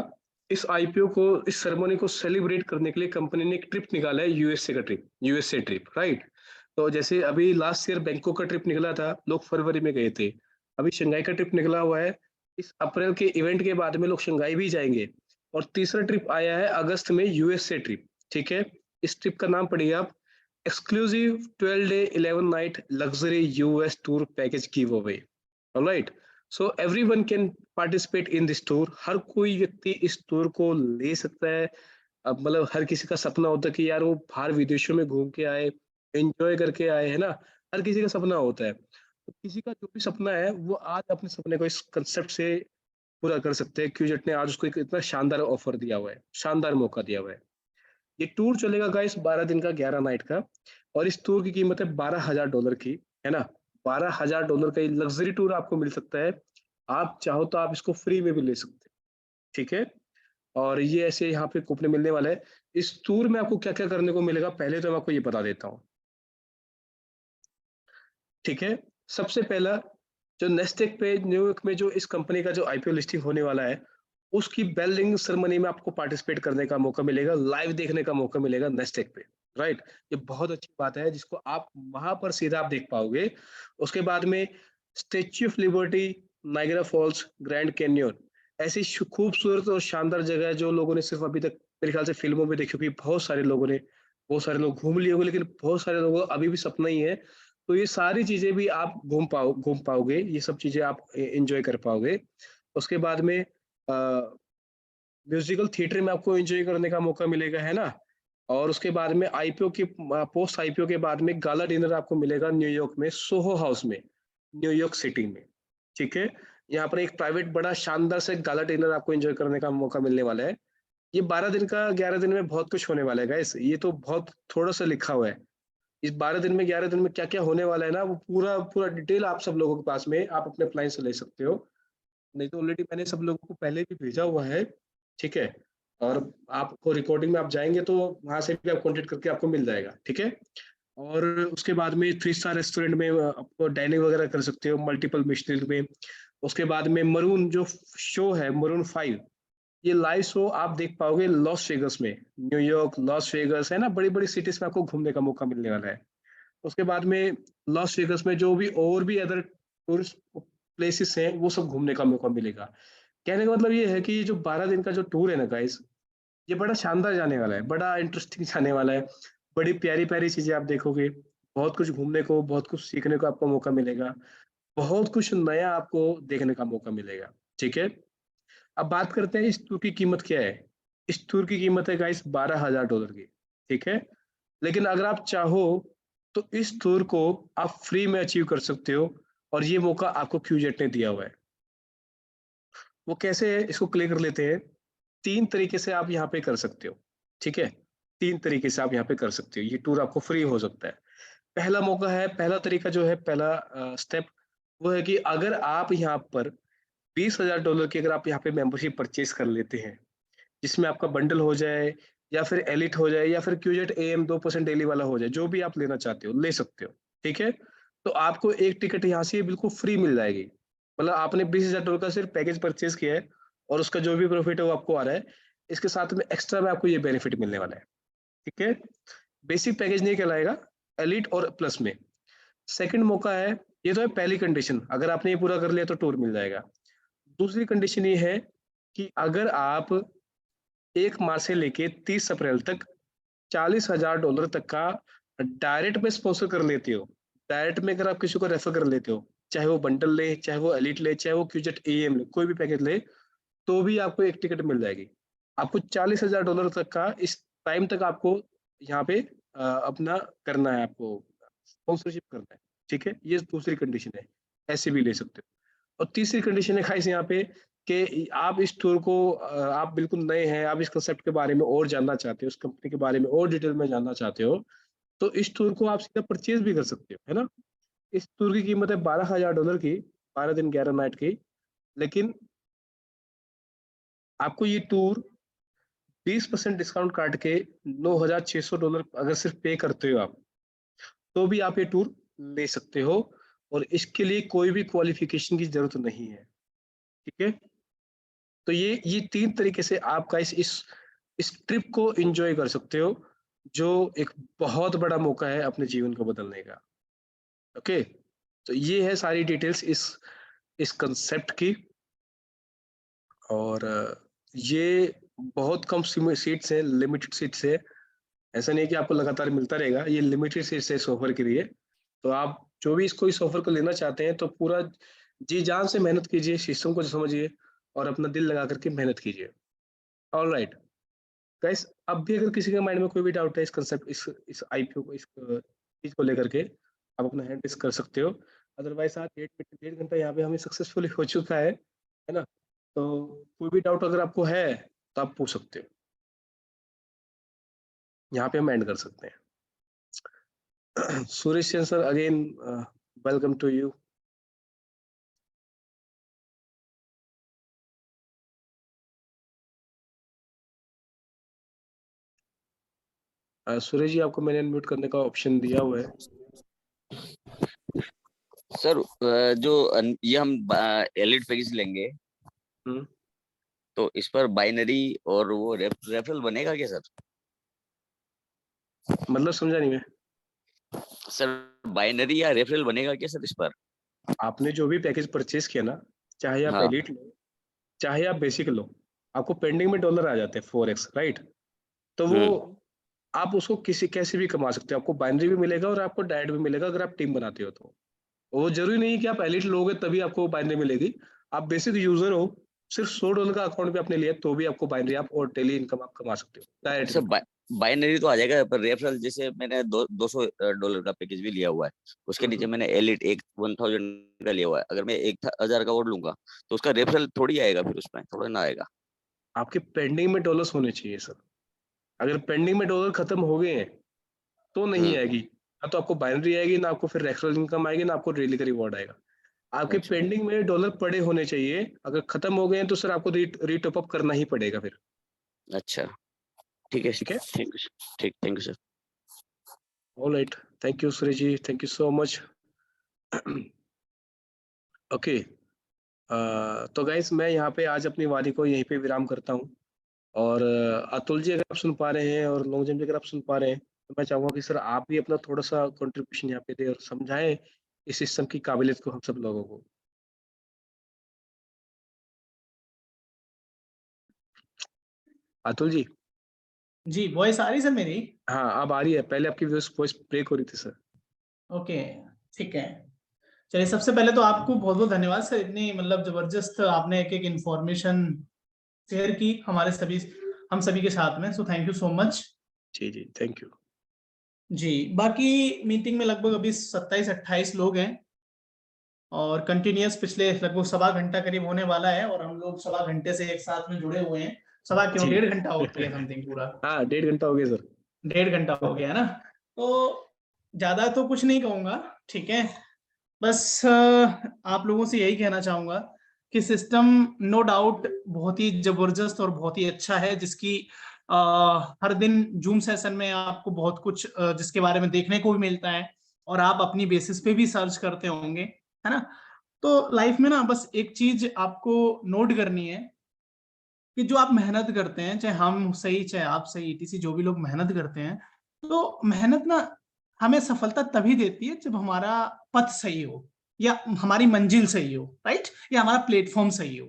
इस आईपीओ को, इस सेरेमनी को सेलिब्रेट करने के लिए कंपनी ने एक ट्रिप निकाला है, यूएसए का ट्रिप, यूएसए ट्रिप, राइट। तो जैसे अभी लास्ट ईयर बैंकॉक का ट्रिप निकला था, लोग फरवरी में गए थे, अभी शंघाई का ट्रिप निकला हुआ है, इस अप्रैल के इवेंट के बाद में लोग शंघाई भी जाएंगे। और तीसरा ट्रिप आया है अगस्त में, यूएसए ट्रिप। ठीक है, इस ट्रिप का नाम पढ़िए आप, exclusive 12 day 11 night luxury US tour package give away. Alright, so everyone can participate in this tour. हर कोई व्यक्ति इस टूर को ले सकता है। अब मतलब हर किसी का सपना होता है कि यार वो बाहर विदेशों में घूम के आए, एंजॉय करके आए, है ना, हर किसी का सपना होता है। तो किसी का जो भी सपना है वो आज अपने सपने को इस कंसेप्ट से पूरा कर सकते हैं। क्यूजेट ने आज उसको एक इतना शानदार ऑफर दिया हुआ है, शानदार मौका दिया हुआ है। ये टूर चलेगा गाइस 12 दिन का, 11 नाइट का, और इस टूर की कीमत है $12,000 की, है ना। $12,000 का ये लग्जरी टूर आपको मिल सकता है। आप चाहो तो आप इसको फ्री में भी ले सकते हैं। ठीक है, और ये ऐसे यहाँ पे कूपन मिलने वाला है। इस टूर में आपको क्या क्या करने को मिलेगा, पहले तो मैं आपको ये बता देता हूँ। ठीक है, सबसे पहला जो नेस्टेक पे न्यूयॉर्क में जो इस कंपनी का जो आईपीओ लिस्टिंग होने वाला है, उसकी बेल रिंग सेरेमनी में आपको पार्टिसिपेट करने का मौका मिलेगा, लाइव देखने का मौका मिलेगा नेस्टेक पे, राइट? ये बहुत अच्छी बात है जिसको आप वहां पर सीधा आप देख पाओगे। उसके बाद में Statue of Liberty, Niagara Falls, Grand Canyon, ऐसी खूबसूरत और शानदार जगह है जो लोगों ने सिर्फ अभी तक मेरे ख्याल से फिल्मों में देखी होगी। बहुत सारे लोग घूम लिए होंगे, लेकिन बहुत सारे लोगों का अभी भी सपना ही है। तो ये सारी चीजें भी आप घूम पाओगे, ये सब चीजें आप एंजॉय कर पाओगे। उसके बाद में म्यूजिकल थिएटर में आपको एंजॉय करने का मौका मिलेगा, है ना? और उसके बाद में आईपीओ की पोस्ट आईपीओ के बाद में गाला डिनर आपको मिलेगा न्यूयॉर्क में सोहो हाउस में, न्यूयॉर्क सिटी में, ठीक है? यहाँ पर एक प्राइवेट बड़ा शानदार से गाला डिनर आपको एंजॉय करने का मौका मिलने वाला है। ये 12 दिन का 11 दिन में बहुत कुछ होने वाला है गाइस, ये तो बहुत थोड़ा सा लिखा हुआ है। इस 12 दिन में 11 दिन में क्या क्या होने वाला है ना, वो पूरा पूरा डिटेल आप सब लोगों के पास में आप अपने अप्लायंस से ले सकते हो। नहीं तो ऑलरेडी मैंने सब लोगों को पहले भी भेजा हुआ है, ठीक है? और आपको रिकॉर्डिंग में आप जाएंगे तो वहां से भी आप कॉन्टेक्ट करके आपको मिल जाएगा, ठीक है? और उसके बाद में 3 स्टार रेस्टोरेंट में आपको डाइनिंग वगैरह कर सकते हो, मल्टीपल मिशनरी में। उसके बाद में मरून जो शो है, मरून 5, ये लाइव शो आप देख पाओगे लॉस वेगस में, न्यूयॉर्क, लॉस वेगस, है ना? बड़ी बड़ी सिटीज में आपको घूमने का मौका मिलने वाला है। उसके बाद में लॉस वेगस में जो भी और भी अदर टूरिस्ट प्लेसेस हैं, वो सब घूमने का मौका मिलेगा। कहने का मतलब ये है कि जो 12 दिन का जो टूर है ना गाइस, ये बड़ा शानदार जाने वाला है, बड़ा इंटरेस्टिंग जाने वाला है। बड़ी प्यारी प्यारी चीजें आप देखोगे, बहुत कुछ घूमने को, बहुत कुछ सीखने को आपको मौका मिलेगा, बहुत कुछ नया आपको देखने का मौका मिलेगा, ठीक है? अब बात करते हैं इस टूर की कीमत क्या है। इस टूर की कीमत है गाइस $12,000 की, ठीक है? लेकिन अगर आप चाहो तो इस टूर को आप फ्री में अचीव कर सकते हो, और ये मौका आपको क्यूजेट ने दिया हुआ है। वो कैसे है, इसको क्लियर कर लेते हैं। 3 तरीके से आप यहाँ पे कर सकते हो, ठीक है? 3 तरीके से आप यहाँ पे कर सकते हो, ये टूर आपको फ्री हो सकता है। पहला मौका है, पहला तरीका जो है, पहला स्टेप वो है कि अगर आप यहाँ पर $20,000 की अगर आप यहाँ पे मेंबरशिप परचेज कर लेते हैं, जिसमें आपका बंडल हो जाए या फिर एलिट हो जाए या फिर क्यूजेट एएम 2% डेली वाला हो जाए, जो भी आप लेना चाहते हो ले सकते हो, ठीक है? तो आपको एक टिकट यहाँ से बिल्कुल फ्री मिल जाएगी। मतलब आपने $20,000 का सिर्फ पैकेज परचेज किया है और उसका जो भी प्रॉफिट है वो आपको आ रहा है। इसके साथ में एक्स्ट्रा में आपको ये बेनिफिट मिलने वाला है, ठीक है? बेसिक पैकेज नहीं कहलाएगा, एलिट और प्लस में। सेकंड मौका है, ये तो है पहली कंडीशन, अगर आपने ये पूरा कर लिया तो टूर मिल जाएगा। दूसरी कंडीशन ये है कि अगर आप 1 मार्च से लेके 30 अप्रैल तक $40,000 तक का डायरेक्ट में स्पॉन्सर कर लेते हो, डायरेक्ट में अगर आप किसी को रेफर कर लेते हो, चाहे वो बंडल ले, चाहे वो एलिट ले, चाहे वो क्यूजेट एएम ले, कोई भी पैकेज ले, तो भी आपको एक टिकट मिल जाएगी। आपको $40,000 तक का इस टाइम तक आपको यहाँ पे अपना करना है, आपको स्पॉन्सरशिप करना है, ठीक है? ये दूसरी कंडीशन है, ऐसे भी ले सकते हो। और तीसरी कंडीशन है खाइस यहाँ पे कि आप इस टूर को आप बिल्कुल नए हैं, आप इस कंसेप्ट के बारे में और जानना चाहते हो, उस कंपनी के बारे में और डिटेल में जानना चाहते हो, तो इस टूर को आप सीधा परचेज भी कर सकते हो, है ना? इस टूर की कीमत है $12,000 की, 12 दिन 11 नाइट की। लेकिन आपको ये टूर 20% डिस्काउंट काट के $9,600 अगर सिर्फ पे करते हो आप, तो भी आप ये टूर ले सकते हो, और इसके लिए कोई भी क्वालिफिकेशन की जरूरत नहीं है, ठीक है? तो ये 3 तरीके से आप गाइस इस ट्रिप को एंजॉय कर सकते हो, जो एक बहुत बड़ा मौका है अपने जीवन को बदलने का। ओके, तो ये है सारी डिटेल्स इस कंसेप्ट की। और ये बहुत कम सीट्स है, लिमिटेड सीट्स है, ऐसा नहीं है कि आपको लगातार मिलता रहेगा, ये लिमिटेड सीट्स है इस ऑफर के लिए। तो आप जो भी इस ऑफर को लेना चाहते हैं, तो पूरा जी जान से मेहनत कीजिए, सिस्टम को समझिए और अपना दिल लगा करके मेहनत कीजिए। ऑलराइट गाइस, अब भी अगर किसी के माइंड में कोई भी डाउट है इस कंसेप्ट, इस आईपीओ को, इस चीज को लेकर के, आप अपना हैंड रेज कर सकते हो। अदरवाइज आज 1.5 घंटा यहाँ पे हमें सक्सेसफुली हो चुका है ना? तो कोई भी डाउट अगर आपको है तो आप पूछ सकते हो, यहाँ पे हम एंड कर सकते हैं। Suresh Sen sir, again welcome to you. Suresh ji, आपको मैंने अनम्यूट करने का ऑप्शन दिया हुआ है। सर ये हम एलिट पैकेज लेंगे तो इस पर बाइनरी और वो रेफरल बनेगा क्या सर? मतलब समझा नहीं मैं। सर बाइनरी या रेफरल बनेगा क्या सर इस पर? आपने जो भी पैकेज परचेज किया ना, चाहे आप हाँ। एलिट लो चाहे आप बेसिक लो, आपको पेंडिंग में डॉलर आ जाते हैं 4x, राइट? तो वो आप उसको कैसे भी कमा सकते हो, आपको बाइनरी भी मिलेगा और आपको डायरेक्ट भी मिलेगा अगर आप टीम बनाते हो तो। वो जरूरी नहीं है कि आप एलिट लोगे तभी आपको बाइनरी मिलेगी। आप बेसिक यूजर हो, सिर्फ $100 का अकाउंट पे आपने लिया तो भी आपको बाइनरी आप और डेली इनकम आप कमा सकते हो डायरेक्ट। सर बाइनरी तो आ जाएगा, पर रेफरल जैसे मैंने $200 का पैकेज भी लिया हुआ है, उसके नीचे मैंने एलिट 1000 का लिया हुआ है, अगर मैं 1000 का और लूंगा तो उसका रेफरल थोड़ी आएगा, फिर उसमें थोड़ा ना आएगा। आपके पेंडिंग में डॉलर्स होने चाहिए सर। अगर पेंडिंग में डॉलर खत्म हो गए हैं तो नहीं आएगी, ना तो आपको बाइनरी आएगी, ना आपको फिर रेफरल इनकम आएगी, ना आपको डेली का रिवॉर्ड आएगा। आपके पेंडिंग में डॉलर पड़े होने चाहिए, अगर खत्म हो गए हैं तो सर आपको रीटॉप अप करना ही पड़ेगा फिर। अच्छा ठीक है, ठीक है, ठीक, thank you sir. Alright, thank you Suresh ji, thank you so much. Okay, तो गाइस मैं यहाँ पे आज अपनी वारी को यहीं पे विराम करता हूँ। और अतुल जी अगर आप सुन पा रहे हैं और लॉन्गजम जी अगर आप सुन पा रहे हैं तो मैं चाहूंगा कि सर आप भी अपना थोड़ा सा कंट्रीब्यूशन यहाँ पे दें और समझाएं इस सिस्टम की काबिलियत को हम सब लोगों को। अतुल जी। जी, वॉइस आ रही सर मेरी? हाँ अब आ रही है, पहले आपकी वॉइस ब्रेक हो रही थी सर। ओके, ठीक है। चलिए, सबसे पहले तो आपको बहुत बहुत धन्यवाद सर, इतनी मतलब जबरदस्त आपने एक एक इंफॉर्मेशन शेयर की हम सभी के साथ में, so thank you so much. Ji ji, thank you ji. बाकी मीटिंग में लगभग अभी 27-28 लोग हैं और कंटिन्यूअस पिछले लगभग 1.25 घंटा करीब होने वाला है, और हम लोग 1.25 घंटे से एक साथ में जुड़े हुए हैं। 1.25 घंटा हो गया समथिंग पूरा। हाँ 1.5 घंटा हो गया सर। 1.5 घंटा हो गया है ना, तो ज्यादा तो कुछ नहीं कहूंगा, ठीक है। बस आप लोगों से यही कहना चाहूंगा कि सिस्टम नो डाउट बहुत ही जबरदस्त और बहुत ही अच्छा है, जिसकी हर दिन जूम सेशन में आपको बहुत कुछ जिसके बारे में देखने को भी मिलता है, और आप अपनी बेसिस पे भी सर्च करते होंगे, है ना। तो लाइफ में ना बस एक चीज आपको नोट करनी है कि जो आप मेहनत करते हैं, चाहे हम सही चाहे आप सही, ईटीसी जो भी लोग मेहनत करते हैं, तो मेहनत ना हमें सफलता तभी देती है जब हमारा पथ सही हो, या हमारी मंजिल सही हो, राइट, या हमारा प्लेटफॉर्म सही हो।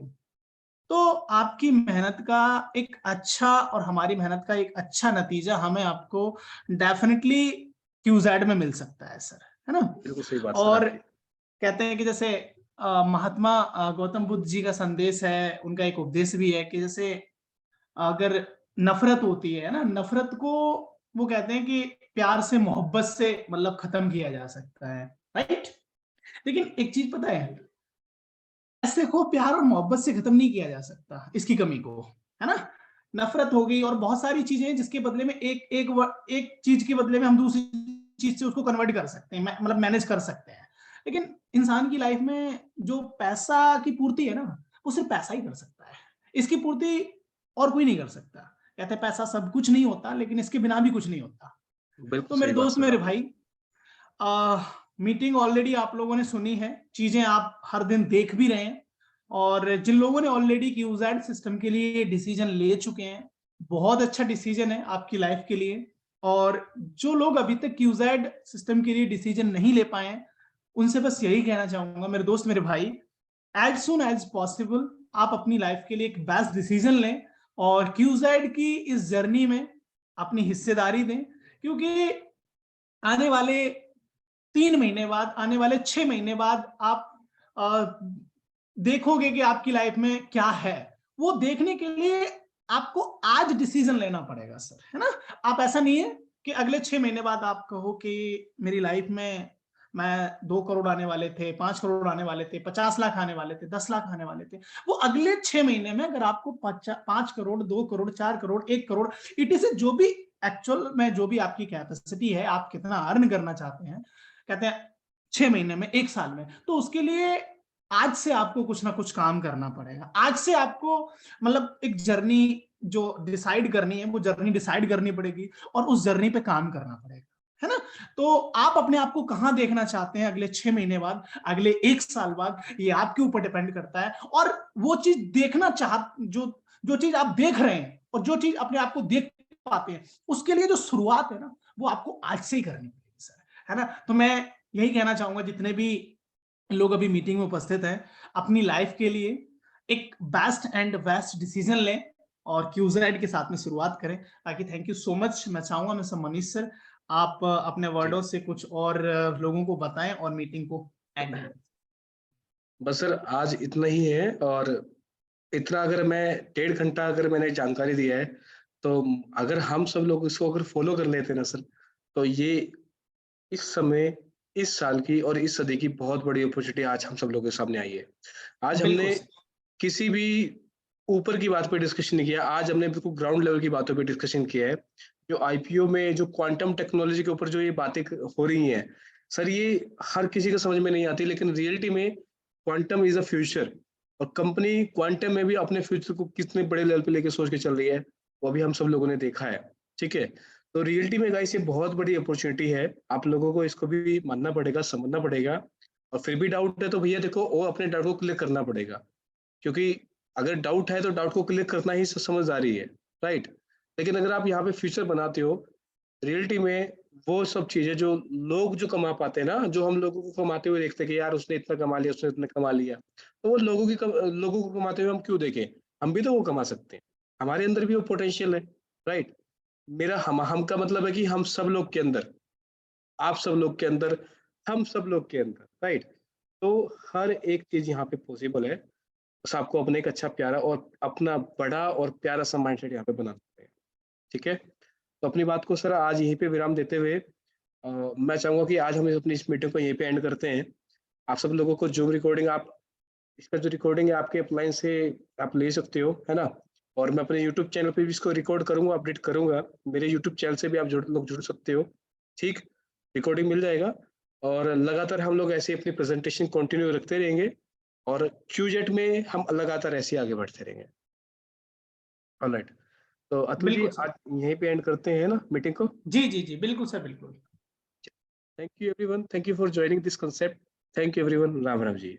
तो आपकी मेहनत का एक अच्छा और हमारी मेहनत का एक अच्छा नतीजा हमें आपको डेफिनेटली क्यूजैड में मिल सकता है सर, है ना। बिल्कुल सही बात और सर। कहते हैं कि जैसे महात्मा गौतम बुद्ध जी का संदेश है, उनका एक उपदेश भी है कि जैसे अगर नफरत होती है ना, नफरत को वो कहते हैं कि प्यार से मोहब्बत से मतलब खत्म किया जा सकता है, राइट। लेकिन एक चीज पता है, ऐसे को प्यार और मोहब्बत से खत्म नहीं किया जा सकता, इसकी कमी को, है ना। नफरत हो गई और बहुत सारी चीजें जिसके बदले में एक चीज के बदले में हम दूसरी चीज से उसको कन्वर्ट कर सकते हैं, मतलब मैनेज कर सकते हैं। लेकिन इंसान की लाइफ में जो पैसा की पूर्ति है ना, वो सिर्फ पैसा ही कर सकता है, इसकी पूर्ति और कोई नहीं कर सकता। कहते हैं पैसा सब कुछ नहीं होता, लेकिन इसके बिना भी कुछ नहीं होता। तो मेरे दोस्त, मेरे भाई, मीटिंग ऑलरेडी आप लोगों ने सुनी है, चीजें आप हर दिन देख भी रहे हैं, और जिन लोगों ने ऑलरेडी क्यूजैड सिस्टम के लिए डिसीजन ले चुके हैं, बहुत अच्छा डिसीजन है आपकी लाइफ के लिए। और जो लोग अभी तक क्यूजैड सिस्टम के लिए डिसीजन नहीं ले पाए, उनसे बस यही कहना चाहूंगा मेरे दोस्त, मेरे भाई, एज सुन एज पॉसिबल आप अपनी लाइफ के लिए एक बेस्ट डिसीजन लें और क्यूजैड की इस जर्नी में अपनी हिस्सेदारी दें, क्योंकि आने वाले 3 महीने बाद, आने वाले 6 महीने बाद आप देखोगे कि आपकी लाइफ में क्या है। वो देखने के लिए आपको आज डिसीजन लेना पड़ेगा सर, है ना। आप ऐसा नहीं है कि अगले 6 महीने बाद आप कहो कि मेरी लाइफ में मैं 2 करोड़ आने वाले थे, 5 करोड़ आने वाले थे, 50 लाख आने वाले थे, 10 लाख आने वाले थे। वो अगले 6 महीने में अगर आपको 5 करोड़, 2 करोड़, 4 करोड़, 1 करोड़, इट जो भी एक्चुअल में जो भी आपकी कैपेसिटी है, आप कितना अर्न करना चाहते हैं, कहते हैं 6 महीने में, 1 साल में, तो उसके लिए आज से आपको कुछ ना कुछ काम करना पड़ेगा। आज से आपको मतलब एक जर्नी जो डिसाइड करनी है, वो जर्नी डिसाइड करनी पड़ेगी और उस जर्नी पे काम करना पड़ेगा, है ना? तो आप अपने आप को कहाँ देखना चाहते हैं अगले 6 महीने बाद, अगले 1 साल बाद, ये आपके ऊपर डिपेंड करता है। और वो चीज देखना जो चीज आप देख रहे हैं और जो चीज अपने आप को देख पाते हैं, उसके लिए जो शुरुआत है ना, वो आपको आज से ही करनी पड़ेगी सर, है ना? तो मैं यही कहना चाहूंगा जितने भी लोग अभी मीटिंग में उपस्थित हैं, अपनी लाइफ के लिए एक बेस्ट एंड बेस्ट डिसीजन लें और क्यूजेड के साथ में शुरुआत करें। ताकि थैंक यू सो मच। मैं चाहूंगा मिस्टर मनीष सर, आप अपने वर्डों से कुछ और लोगों को बताएं और मीटिंग को एंड करें। बस सर आज इतना ही है, और इतना अगर मैं 1.5 घंटा अगर मैंने जानकारी दिया है, तो अगर हम सब लोग इसको अगर फॉलो कर लेते हैं ना सर, तो ये इस समय, इस साल की और इस सदी की बहुत बड़ी अपॉर्चुनिटी आज हम सब लोगों के सामने आई है। आज हमने किसी भी ऊपर की बात पे डिस्कशन नहीं किया, आज हमने बिल्कुल ग्राउंड लेवल की बातों पे डिस्कशन किया है। जो आईपीओ में जो क्वांटम टेक्नोलॉजी के ऊपर जो ये बातें हो रही हैं सर, ये हर किसी को समझ में नहीं आती, लेकिन रियलिटी में क्वांटम इज अ फ्यूचर, और कंपनी क्वांटम में भी अपने फ्यूचर को कितने बड़े लेवल पे लेके सोच के चल रही है, वो भी हम सब लोगों ने देखा है। ठीक है, तो रियलिटी में गाइस ये बहुत बड़ी अपॉर्चुनिटी है, आप लोगों को इसको भी मानना पड़ेगा, समझना पड़ेगा। और फिर भी डाउट है तो भैया देखो, वो अपने डाउट को क्लियर करना पड़ेगा, क्योंकि अगर डाउट है तो डाउट को क्लियर करना ही समझदारी है, राइट? लेकिन अगर आप यहाँ पे फ्यूचर बनाते हो, रियलिटी में वो सब चीजें जो लोग जो कमा पाते हैं ना, जो हम लोगों को कमाते हुए देखते हैं कि यार उसने इतना कमा लिया, उसने इतना कमा लिया, तो वो लोगों को कमाते हुए हम क्यों देखें? हम भी तो वो कमा सकते हैं, हमारे अंदर भी वो पोटेंशियल है, राइट? मेरा हम का मतलब है कि हम सब लोग के अंदर, आप सब लोग के अंदर, हम सब लोग के अंदर, राइट? तो हर एक चीज यहाँ पे पॉसिबल है, बस आपको अपने एक अच्छा प्यारा और अपना बड़ा और प्यारा सा माइंडसेट यहाँ पे बनाना है। ठीक है, तो अपनी बात को सर आज यहीं पे विराम देते हुए मैं चाहूंगा कि आज हम अपनी इस मीटिंग को यहीं पे एंड करते हैं। आप सब लोगों को जूम रिकॉर्डिंग, आप इसका जो रिकॉर्डिंग है आपके अपलाइन से आप ले सकते हो, है ना? और मैं अपने यूट्यूब चैनल पे भी इसको रिकॉर्ड करूंगा, अपडेट करूंगा, मेरे यूट्यूब चैनल से भी आप जुड़ सकते हो। ठीक, रिकॉर्डिंग मिल जाएगा, और लगातार हम लोग ऐसे अपनी प्रेजेंटेशन कंटिन्यू रखते रहेंगे, और क्यूजेट में हम लगातार ऐसे आगे बढ़ते रहेंगे। ऑलराइट, तो अतुल जी आज यहीं पे एंड करते हैं ना मीटिंग को? जी जी जी, बिल्कुल सर, बिल्कुल। Thank you everyone, thank you for joining this concept, thank you everyone, Ram Ram ji.